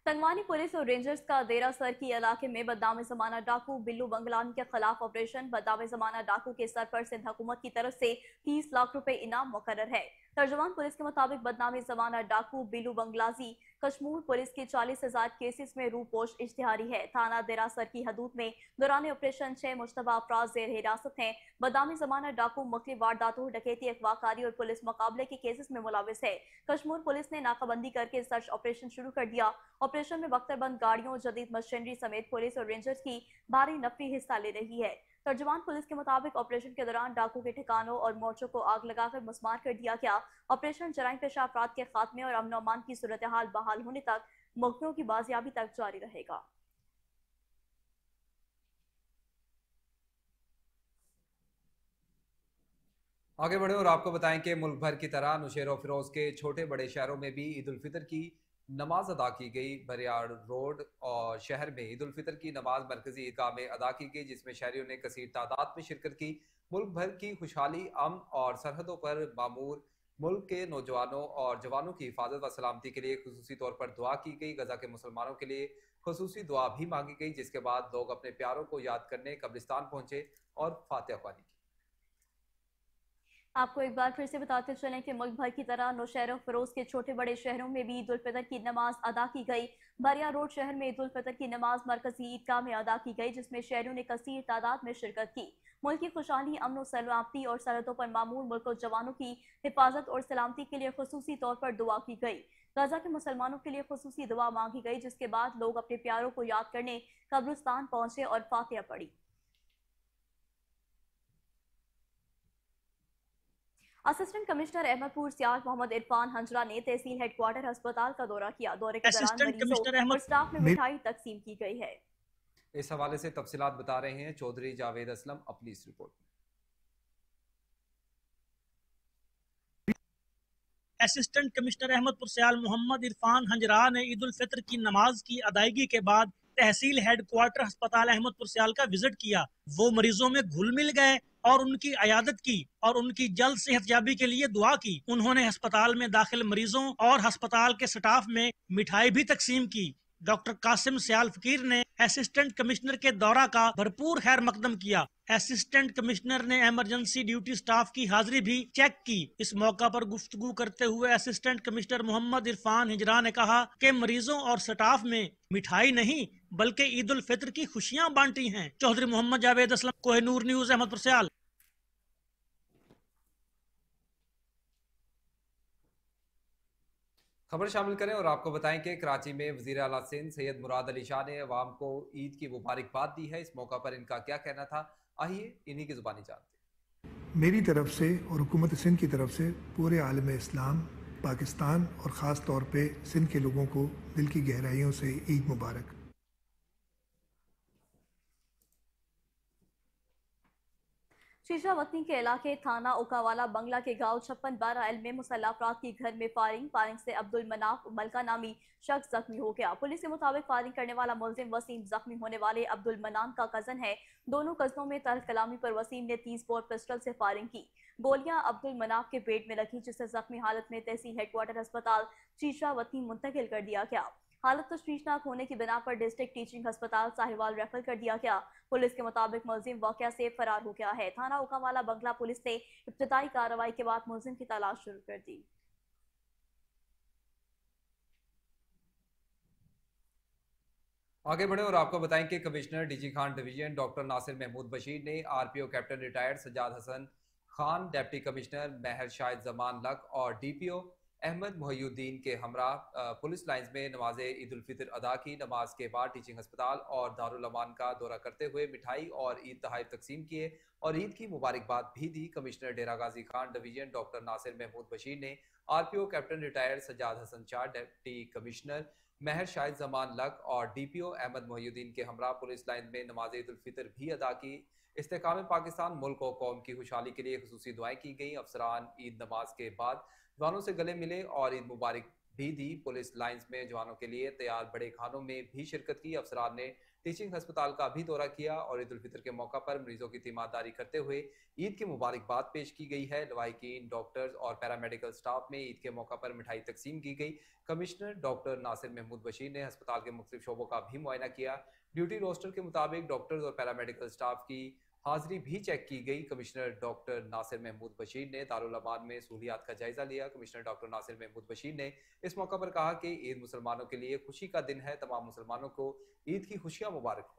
तंगवानी पुलिस और रेंजर्स का देरा सर की इलाके में बदनाम जमाना डाकू बिल्लू बंगलानी के खिलाफ ऑपरेशन। बदनाम जमाना डाकू के सर पर सिंध हुकूमत की तरफ से 30 लाख रुपए इनाम मुकर्रर है। तर्जुमान पुलिस के मुताबिक बदनाम जमाना डाकू बिल्लू बंगलाजी कश्मीर पुलिस के 40,000 केसेस में रूपोश इश्तिहारी है। थाना देरासर की हदूद में दौरान ऑपरेशन 6 मुश्तबा अफराद जेर हिरासत हैं। बदनामी जमाना डाकू मुख्तलिफ वारदातों, डकैती, अगवाकारी और पुलिस मुकाबले के केसेस में मुलविस है। कश्मीर पुलिस ने नाकाबंदी करके सर्च ऑपरेशन शुरू कर दिया। ऑपरेशन में बख्तरबंद गाड़ियों, जदीद मशीनरी समेत पुलिस और रेंजर्स की भारी नफरी हिस्सा ले रही है। तर्जुमान पुलिस के मुताबिक ऑपरेशन के दौरान डाकू के ठिकानों और मोर्चों को आग लगाकर मुस्मार कर दिया गया। ऑपरेशन जराइम पेशा अफराद के खात्मे और अमन अमान की सूरत हाल बहाल होने तक मुकदमों की बाजियाबी तक जारी रहेगा। आगे बढ़े और आपको बताएं कि मुल्क भर की तरह नुशेरो फिरोज के छोटे बड़े शहरों में भी ईद उल फितर की नमाज अदा की गई। बरियाड़ रोड और शहर में ईद उल फितर की नमाज मरकजी ईदगाह में अदा की गई, जिसमें शहरियों ने कसीर तादाद में शिरकत की। मुल्क भर की खुशहाली, अमन और सरहदों पर मामूर मुल्क के नौजवानों और जवानों की हिफाजत व सलामती के लिए खुसूसी तौर पर दुआ की गई। गजा के मुसलमानों के लिए खुसूसी दुआ भी मांगी गई, जिसके बाद लोग अपने प्यारों को याद करने कब्रिस्तान पहुंचे और फातिहा ख्वानी की। आपको एक बार फिर से बताते चलें कि मुल्क भर की तरह नौशहरों फिरोज के छोटे बड़े शहरों में भी ईद उल फितर की नमाज अदा की गई। बरिया रोड शहर में ईद उल फितर की नमाज मरकजी ईदगाह में अदा की गई, जिसमें शहरियों ने कसीर तादाद में शिरकत की। मुल्क की खुशहाली, अमन और सलामती और सरहदों पर मामूर मुल्क और जवानों की हिफाजत और सलामती के लिए खुसूसी तौर पर दुआ की गई। गजा के मुसलमानों के लिए खुसूसी दुआ मांगी गई, जिसके बाद लोग अपने प्यारों को याद करने कब्रिस्तान पहुंचे और फातिहा पढ़ी। असिस्टेंट कमिश्नर अहमदपुर सियाल मोहम्मद इरफान हंजरा ने तहसील हेडक्वार्टर अस्पताल का दौरा किया। दौरे के दौरान मरीजों और स्टाफ में मिठाई तकसीम की गई है। इस हवाले से तफसीलात बता रहे हैं चौधरी जावेद असलम अपनी इस रिपोर्ट में। असिस्टेंट कमिश्नर अहमदपुर सयाल मोहम्मद इरफान हंजरा ने ईद उल फितर की नमाज की अदायगी के बाद तहसील हेडक्वार्टर अस्पताल अहमदपुर सयाल का विजिट किया। वो मरीजों में घुल मिल गए और उनकी अयादत की और उनकी जल्द सेहतयाबी के लिए दुआ की। उन्होंने अस्पताल में दाखिल मरीजों और अस्पताल के स्टाफ में मिठाई भी तकसीम की। डॉक्टर कासिम सयाल फकीर ने असिस्टेंट कमिश्नर के दौरा का भरपूर खैर मकदम किया। असिस्टेंट कमिश्नर ने इमरजेंसी ड्यूटी स्टाफ की हाजिरी भी चेक की। इस मौका पर गुफ्तगू करते हुए असिस्टेंट कमिश्नर मोहम्मद इरफान हिजरा ने कहा कि मरीजों और स्टाफ में मिठाई नहीं बल्कि ईद उल फितर की खुशियां बांटी हैं। चौधरी मोहम्मद जावेद असलम, कोहिनूर न्यूज, अहमदपुर सयाल। खबर शामिल करें और आपको बताएं कि कराची में वजीर आला सिंध सैयद मुराद अली शाह ने अवाम को ईद की मुबारकबाद दी है। इस मौका पर इनका क्या कहना था, आइए इन्हीं की जुबानी जानते हैं। मेरी तरफ से और हुकूमत सिंध की तरफ से पूरे आलम इस्लाम, पाकिस्तान और ख़ास तौर पे सिंध के लोगों को दिल की गहराइयों से ईद मुबारक। शीशा वतनी के इलाके थाना ओकावाला बंगला के गांव 56-12 में मुसल्लह अफराद की घर में फायरिंग से अब्दुल मनाफ मलका नामी शख्स जख्मी हो गया। पुलिस के मुताबिक फायरिंग करने वाला मुलजिम वसीम जख्मी होने वाले अब्दुल मनान का कजन है। दोनों कजनों में तल्ख कलामी पर वसीम ने 30 बोर पिस्टल से फायरिंग की। गोलियां अब्दुल मनाफ के पेट में लगी, जिसे जख्मी हालत में तहसील हेडक्वार्टर अस्पताल शीशा वतनी मुंतकिल कर दिया गया। हालत तशवीशनाक होने की बिना पर डिस्ट्रिक्ट टीचिंग अस्पताल साहिवाल रेफर कर दिया गया। पुलिस के मुताबिक मुलजिम वाकया से फरार हो गया है। थाना ओकावाला बंगला पुलिस ने इब्तिदाई कार्रवाई के बाद मुलजिम की तलाश शुरू कर दी। आगे बढ़े और आपको बताएं कि commissioner DG Khan division doctor Nasir Mahmood Bashir ने RPO captain retired Sajjad Hasan Khan, deputy commissioner Mehar Shahid Zaman Lak और डीपीओ अहमद मोहिउद्दीन के हमरा पुलिस लाइंस में नमाज ईद उल फितर अदा की। नमाज के बाद टीचिंग अस्पताल और दारुल अमान का दौरा करते हुए मिठाई और ईद तोहफे तकसीम किए और ईद की मुबारकबाद भी दी। Commissioner Dera Ghazi Khan division doctor Nasir Mahmood Bashir ने RPO captain retired Sajjad Hasan Shah, deputy commissioner Mehar Shahid Zaman Lak और डीपीओ अहमद मोहिउद्दीन के हमरा पुलिस लाइन में नमाज ईद उल फितर भी अदा की। इस्तेकाम पाकिस्तान मुल्क और कौम की खुशहाली के लिए खुसूसी दुआएं की गई। अफसरान ईद नमाज के बाद जवानों से गले मिले और ईद मुबारक भी दी। पुलिस लाइंस में जवानों के लिए तैयार बड़े खानों में भी शिरकत की। अफसरान ने टीचिंग अस्पताल का भी दौरा किया और ईद उल फितर के मौका पर मरीजों की तीमारदारी करते हुए ईद की मुबारकबाद पेश की गई है। लवाहिकीन, डॉक्टर्स और पैरामेडिकल स्टाफ में ईद के मौका पर मिठाई तकसीम की गई। कमिश्नर डॉक्टर नासिर महमूद बशीर ने अस्पताल के मुख्तलिफ शोबों का भी मुआयना किया। ड्यूटी रोस्टर के मुताबिक डॉक्टर्स और पैरामेडिकल स्टाफ की हाजिरी भी चेक की गई। कमिश्नर डॉक्टर नासिर महमूद बशीर ने दारुल अमान में सहूलियात का जायजा लिया। कमिश्नर डॉक्टर नासिर महमूद बशीर ने इस मौका पर कहा कि ईद मुसलमानों के लिए खुशी का दिन है। तमाम मुसलमानों को ईद की खुशियां मुबारक हो।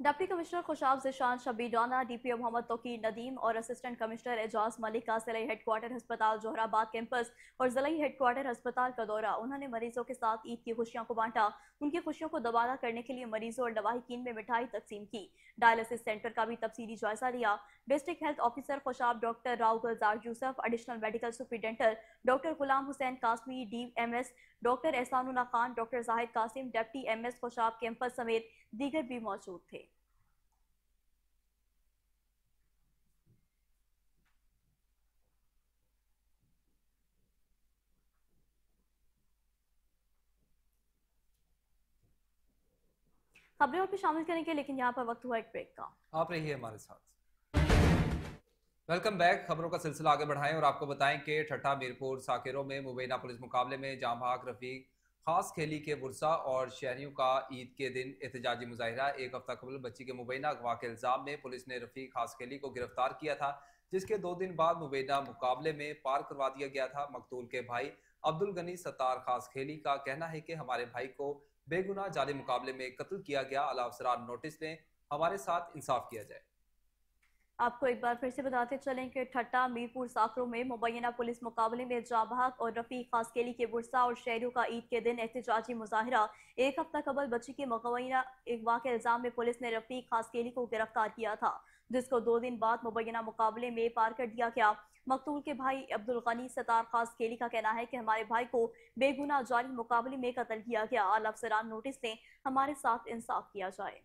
डिप्टी कमिश्नर खुशाब ज़िशान शबीडाना, डीपीओ मोहम्मद तौकीर नदीम और असिस्टेंट कमिश्नर एजाज मलिक का ज़िला हेडक्वार्टर अस्पताल जोहराबाद कैंपस और ज़िला हेडक्वार्टर अस्पताल का दौरा। उन्होंने मरीजों के साथ ईद की खुशियों को बांटा। उनकी खुशियों को दोबारा करने के लिए मरीजों और लवाहिकीन में मिठाई तकसीम की। डायलिसिस सेंटर का भी तफसीली जायजा लिया। District health officer Khushab doctor Rao Gulzar Yousuf, additional medical superintendent doctor Ghulam Hussain Qasmi, DMS doctor Ehsanullah Khan, doctor Zahid Qasim, deputy MS Khushab campus समेत दीगर भी मौजूद थे। खबरें और भी शामिल करेंगे, लेकिन यहाँ पर वक्त हुआ एक ब्रेक का। आप रहिए हमारे साथ। Welcome back. खबरों का सिलसिला आगे बढ़ाएं और आपको बताएं कि ठट्टा मीरपुर साकिरों में मुबैना पुलिस मुकाबले में जाम भाग रफीक खास खेली के बुरसा और शहरियों का ईद के दिन एहतजाजी मुजाहिरा। एक हफ्ता कबल बच्ची के मुबैना अगवा के इल्जाम में पुलिस ने रफीक खास खेली को गिरफ्तार किया था, जिसके 2 दिन बाद मुबैना मुकाबले में पार करवा दिया गया था। मकतूल के भाई अब्दुल गनी सत्तार खास खेली का कहना है कि हमारे भाई को बेगुनाह जाली मुकाबले में कत्ल किया गया। आला अफसरान नोटिस दें, हमारे साथ इंसाफ किया जाए। आपको एक बार फिर से बताते चलें कि ठट्टा मीरपुर साकरों में मुबैना पुलिस मुकाबले में जाबाक और रफीक खासकेली के बुरसा और शहरों का ईद के दिन एहतजाजी मुजाहिरा। एक हफ्ता कबल बच्ची के मुबैना अगवा के इल्जाम में पुलिस ने रफीक खासकेली को गिरफ्तार किया था, जिसको 2 दिन बाद मुबैना मुकाबले में पार कर दिया गया। मकतूल के भाई अब्दुल गनी सत्तार खासकेली का कहना है कि हमारे भाई को बेगुनाह जाली मुकाबले में कत्ल किया गया। आला अफसरान नोटिस दें, हमारे साथ इंसाफ किया जाए।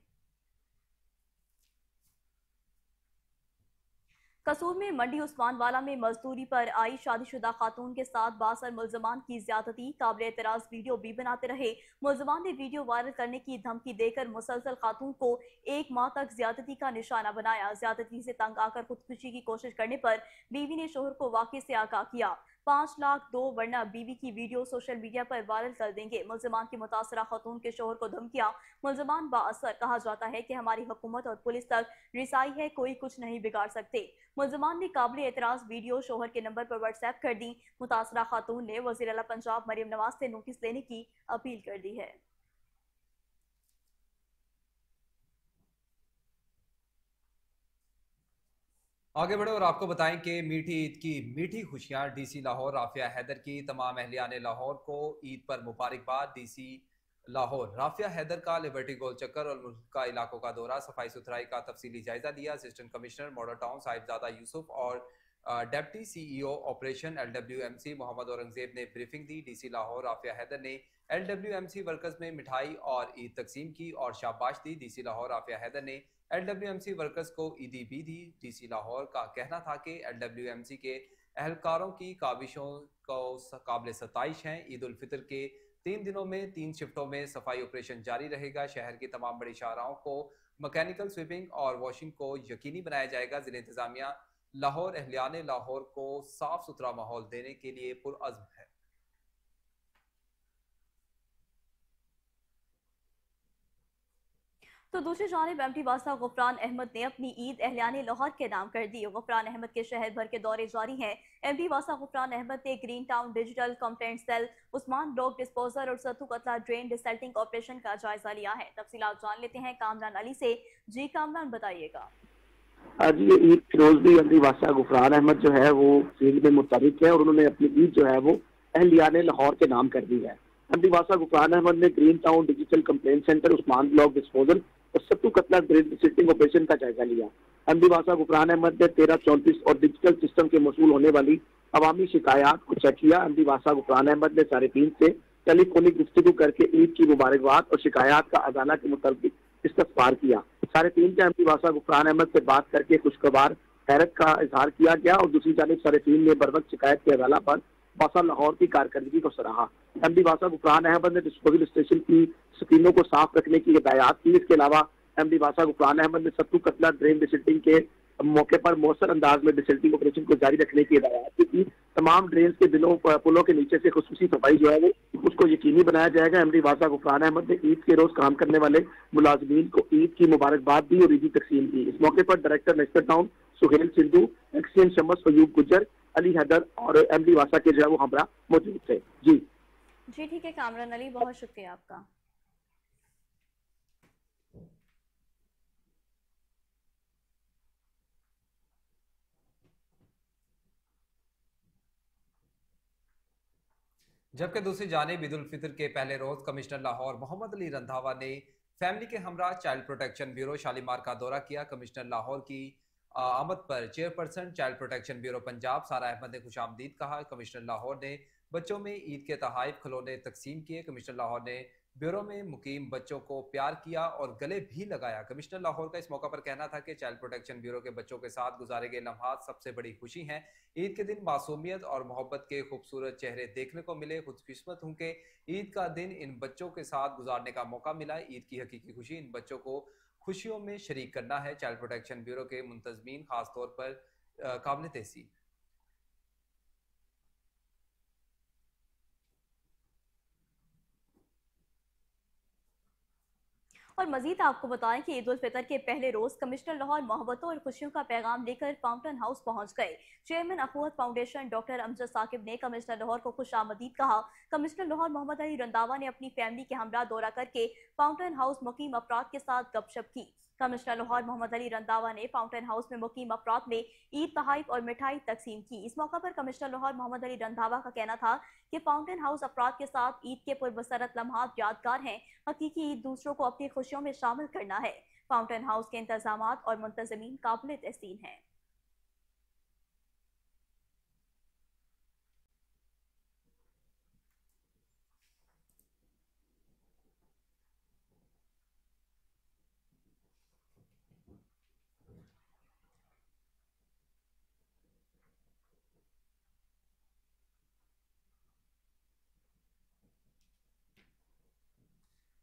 कसूर में मंडी उस्मानवाला में मजदूरी पर आई शादीशुदा खातून के साथ बासर मुलजमान की ज्यादती, काबिल एतराज वीडियो भी बनाते रहे। मुलजमान ने वीडियो वायरल करने की धमकी देकर मुसलसल खातून को 1 माह तक ज्यादती का निशाना बनाया। ज्यादती से तंग आकर खुदकुशी की कोशिश करने पर बीवी ने शोहर को वाकई से आगाह किया। 5 लाख दो वरना बीवी की वीडियो सोशल मीडिया पर वायरल कर देंगे। मुलजमान की मुतासरा खातून के शोहर को धमकियां। मुलजमान बाअसर, कहा जाता है कि हमारी हुकूमत और पुलिस तक रिसाई है, कोई कुछ नहीं बिगाड़ सकते। मुलजमान ने काबिल एतराज वीडियो शोहर के नंबर पर व्हाट्सएप कर दी। मुतासरा खातून ने वज़ीर आला पंजाब मरियम नवाज से नोटिस लेने की अपील कर दी है। आगे बढ़े और आपको बताएं कि मीठी ईद की मीठी खुशियां। डीसी लाहौर राफिया हैदर की तमाम अहलियान लाहौर को ईद पर मुबारकबाद। डीसी लाहौर राफिया हैदर का लिबर्टी गोल चक्कर और मुल्क का इलाकों का दौरा, सफाई सुथराई का तफसीली जायजा लिया। Assistant commissioner model town Sahibzada Yousuf और deputy CEO operation LWMC Mohammad Aurangzeb ने ब्रीफिंग दी। डीसी लाहौर राफिया हैदर ने LWMC वर्कर्स में मिठाई और ईद तकसीम की और शाबाश दी। डीसी लाहौर राफिया हैदर ने LWMC वर्कर्स को ईदी भी दी। डीसी लाहौर का कहना था कि LWMC के एहलकारों की काविशों को काबिल सताइश हैं। ईद उल फितर के 3 दिनों में 3 शिफ्टों में सफाई ऑपरेशन जारी रहेगा। शहर की तमाम बड़ी शाहराहों को मैकेनिकल स्वीपिंग और वॉशिंग को यकीनी बनाया जाएगा। जिला इंतजामिया लाहौर अहलियान लाहौर को साफ सुथरा माहौल देने के लिए पुरअज़्म है। तो दूसरी जानिब एमडी वासा गुफरान अहमद ने अपनी ईद अहलियान लाहौर के नाम कर दी। गुफरान अहमद के शहर भर के दौरे जारी हैं। एमडी वासा गुफरान अहमद ने green town digital complaint cell, Usman block disposer और सत्तू कतला ड्रेन डिसल्टिंग ऑपरेशन का जायजा लिया है। तफसीलात जान लेते हैं कामरान अली से। जी कामरान, बताइएगा। आज ये ईद फिरोज भी एमडी वासा गुफरान अहमद जो है वो फील्ड में मुतहरिक है और उन्होंने अपनी ईद जो है वो अहलियान लाहौर के नाम कर दी है। एमडी वासा गुफरान अहमद ने green town digital complaint centre, Usman block disposal और सत्तू कतला ड्रेन डिसल्टिंग ऑपरेशन का जायजा लिया। एमडी वासा गुफरान अहमद ने 1334 और डिजिटल सिस्टम के मसूल होने वाली अवामी शिकायत को चेक किया। एमडी वासा गुफरान अहमद ने 3:30 से टेलीफोनिक गुफ्तगू करके ईद की मुबारकबाद और शिकायत का अदाना के मुताबिक इस्तफसार किया। 3:30 के एमडी वासा गुफरान अहमद से बात करके खुशखबर हैरत का इजहार किया गया और दूसरी जानिब 3:30 ने बरवक्त शिकायत के अदाला पर वासा लाहौर की कारकर्दगी को सराहा। एमडी वासा गुफरान अहमद ने डिस्पोजल स्टेशन की स्क्रीनों को साफ रखने की हिदायत की। इसके अलावा एमडी वासा गुफरान अहमद ने सत्तू कतला ड्रेन डिसल्टिंग के मौके पर मौसर अंदाज में डिसल्टिंग ऑपरेशन को जारी रखने की हिदायत की। तमाम ड्रेन के पुलों के नीचे से खुसूसी सफाई जो है वो उसको यकीनी बनाया जाएगा। एमडी वासा गुफरान अहमद ने ईद के रोज काम करने वाले मुलाजमीन को ईद की मुबारकबाद दी और ईदी तकसीम की। इस मौके पर director national town Sohail Sindhu, XEN Shams फयूब गुजर, अली हैदर और एमडी वासा के जो है वो हमरा मौजूद थे। जी ठीक है कामरान अली, बहुत शुक्रिया आपका। जबकि दूसरी जानिब ईद उल फितर के पहले रोज कमिश्नर लाहौर मोहम्मद अली रंधावा ने फैमिली के हमरा चाइल्ड प्रोटेक्शन ब्यूरो शालीमार का दौरा किया। कमिश्नर लाहौर की आमद पर chairperson child protection bureau Punjab सारा अहमद ने खुशामदीद कहा। कमिश्नर लाहौर ने बच्चों में ईद के तोहफे खिलौने तकसीम किए। कमिश्नर लाहौर ने ब्यूरो में मुकीम बच्चों को प्यार किया और गले भी लगाया। कमिश्नर लाहौर का इस मौका पर कहना था कि चाइल्ड प्रोटेक्शन ब्यूरो के बच्चों के साथ गुजारे गए लम्हात सबसे बड़ी खुशी हैं। ईद के दिन मासूमियत और मोहब्बत के खूबसूरत चेहरे देखने को मिले। खुशकिस्मत हूँ कि ईद का दिन इन बच्चों के साथ गुजारने का मौका मिला। ईद की हकीकी खुशी इन बच्चों को खुशियों में शरीक करना है। चाइल्ड प्रोटेक्शन ब्यूरो के मुंतजमीन खासतौर पर काबिल तहसीन। और मजीद आपको बताएं कि ईद उल फितर के पहले रोज कमिश्नर लाहौर मोहब्बतों और खुशियों का पैगाम लेकर फाउंटेन हाउस पहुंच गए। Chairman अखुवत foundation doctor Amjad Saqib ने कमिश्नर लाहौर को खुशामदीद कहा। कमिश्नर लाहौर मोहम्मद अली रंधावा ने अपनी फैमिली के हमरा दौरा करके फाउंटेन हाउस मुकीम अफराद के साथ गपशप की। कमिश्नर लाहौर मोहम्मद अली रंधावा ने फाउंटेन हाउस में मुकीम अफराद में ईद तोहफे और मिठाई तकसीम की। इस मौका पर कमिश्नर लाहौर मोहम्मद अली रंधावा का कहना था कि फाउंटेन हाउस अफराद के साथ ईद के पुरबसरत लम्हात यादगार हैं। हकीकी ईद दूसरों को अपनी खुशियों में शामिल करना है। फाउंटेन हाउस के इंतजामात और मुंतजमीन काबिल तहसीन हैं।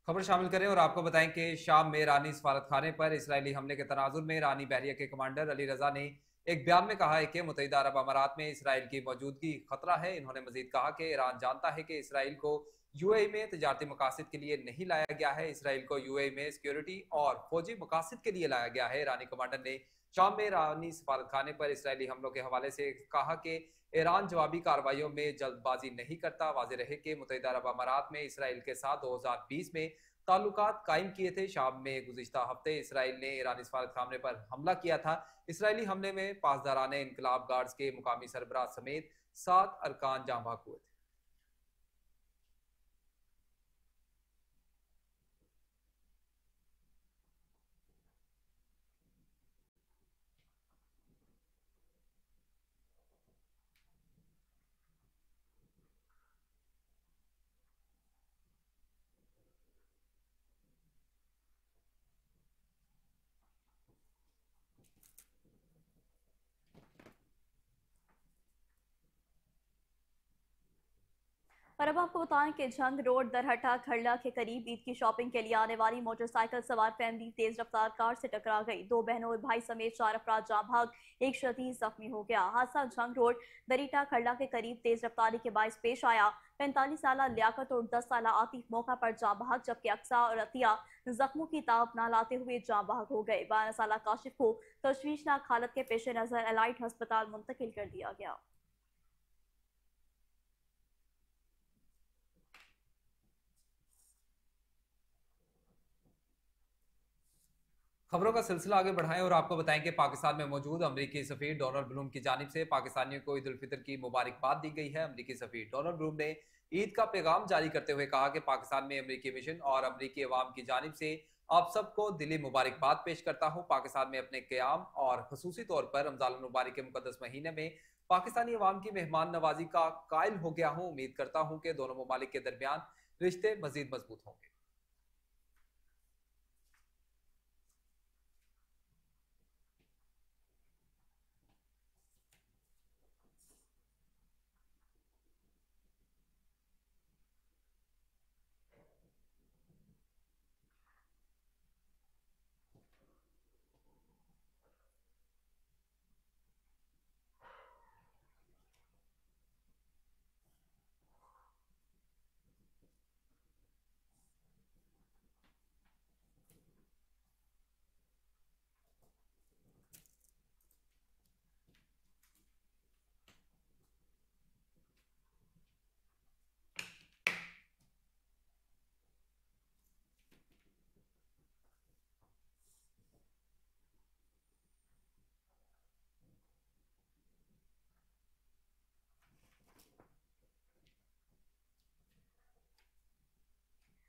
खबर शामिल करें और आपको बताएं कि शाम में ईरानी सफारत खाने पर इसराइली हमले के तनाजुर में ईरानी बहरिया के कमांडर अली रजा ने एक बयान में कहा है कि मुत्तहिदा अरब अमारात में इसराइल की मौजूदगी खतरा है। इन्होंने मजीद कहा कि ईरान जानता है कि इसराइल को यूएई में तजारती मकासद के लिए नहीं लाया गया है, इसराइल को यूएई में सिक्योरिटी और फौजी मकासद के लिए लाया गया है। ईरानी कमांडर ने शाम में ईरानी सफारत खाने पर इसराइली हमलों के हवाले से कहा कि ईरान जवाबी कार्रवाइयों में जल्दबाजी नहीं करता। वाज़ेह रहे कि मुत्तहिदा अरब अमारात में इसराइल के साथ 2020 में ताल्लुकात कायम किए थे। शाम में गुज़िश्ता हफ्ते इसराइल ने ईरानी सफारत खाने पर हमला किया था। इसराइली हमले में पासदारान इनकलाब गार्ड्स के मुकामी सरबराह समेत 7 अरकान जाँ बहक हुए थे। और अब आपको बताएं कि झंग रोड दरहटा खड़ला के करीब ईद की शॉपिंग के लिए आने वाली मोटरसाइकिल सवार फैमिली तेज रफ्तार कार से टकरा गई। 2 बहनों और भाई समेत 4 अफराद जाँ भाग, एक शदीद जख्मी हो गया। हादसा झंग रोड दरीटा खड़ला के करीब तेज रफ्तारी के बायस पेश आया। 45 साल लियाकत और 10 साल आतिफ मौका पर जाँ भाग, जबकि अक्सा और अतिया जख्मों की ताब न लाते हुए जाँ भाग हो गए। 12 साल काशिफ को तशवीशनाक हालत के पेश नजर एलाइट अस्पताल मुंतकिल कर दिया गया। खबरों का सिलसिला आगे बढ़ाएं और आपको बताएं कि पाकिस्तान में मौजूद अमरीकी सफीर डोनाल्ड ब्लूम की जानिब से पाकिस्तानियों को ईद उल फितर की मुबारकबाद दी गई है। अमरीकी सफीर डोनाल्ड ब्लूम ने ईद का पैगाम जारी करते हुए कहा कि पाकिस्तान में अमरीकी मिशन और अमरीकी अवाम की जानिब से आप सबको दिली मुबारकबाद पेश करता हूँ। पाकिस्तान में अपने क़याम और खसूसी तौर पर रमज़ान मुबारक के मुकद्दस महीने में पाकिस्तानी अवाम की मेहमान नवाजी का कायल हो गया हूँ। उम्मीद करता हूँ कि दोनों ममालिक के दरमियान रिश्ते मजीद मजबूत होंगे।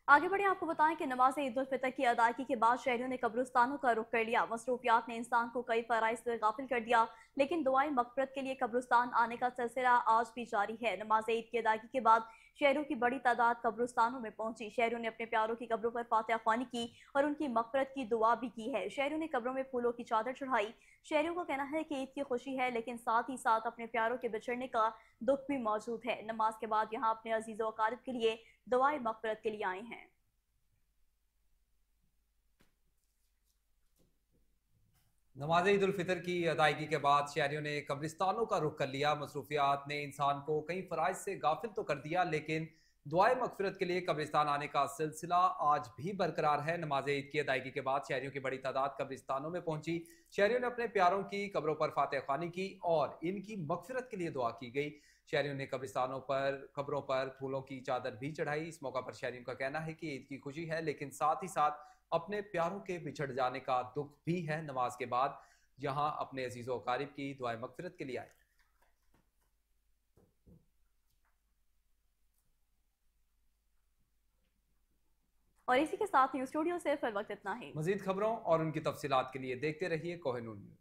आगे बढ़े आपको बताएं कि नमाज ईद उल फितर की अदायगी के बाद शहरियों ने कब्रिस्तानों का रुख कर लिया। मसरूफियात ने इंसान को कई फराइज से गाफिल कर दिया, लेकिन दुआए मगफरत के लिए कब्रिस्तान आने का सिलसिला आज भी जारी है। नमाज ईद की अदायगी के बाद शहरों की बड़ी तादाद कब्रिस्तानों में पहुंची। शहरों ने अपने प्यारों की कब्रों पर फातिहा ख्वानी की और उनकी मगफरत की दुआ भी की है। शहरों ने कब्रों में फूलों की चादर चढ़ाई। शहरों का कहना है कि ईद की खुशी है, लेकिन साथ ही साथ अपने प्यारों के बिछड़ने का दुख भी मौजूद है। नमाज के बाद यहाँ अपने अजीज़ व अकारिब के लिए दुआए मगफरत के लिए आए हैं। नमाज ईद उल फितर की अदायगी के बाद शहरियों ने कब्रिस्तानों का रुख कर लिया। मसरूफियात ने इंसान को कई फराइज से गाफिल तो कर दिया, लेकिन दुआए मगफिरत के लिए कब्रिस्तान आने का सिलसिला आज भी बरकरार है। नमाज ईद की अदायगी के बाद शहरियों की बड़ी तादाद कब्रिस्तानों में पहुंची। शहरियों ने अपने प्यारों की कब्रों पर फातिहा ख्वानी की और इनकी मगफिरत के लिए दुआ की गई। शहरियों ने कब्रों पर फूलों की चादर भी चढ़ाई। इस मौका पर शहरियों का कहना है कि ईद की खुशी है, लेकिन साथ ही साथ अपने प्यारों के बिछड़ जाने का दुख भी है। नमाज के बाद यहाँ अपने अजीज़ों और अकारिब की दुआए मगफिरत के लिए आए। और इसी के साथ न्यूज़ स्टूडियो से फिर वक्त इतना ही। मजीद खबरों और उनकी तफसीलात के लिए देखते रहिए कोहिनूर न्यूज़।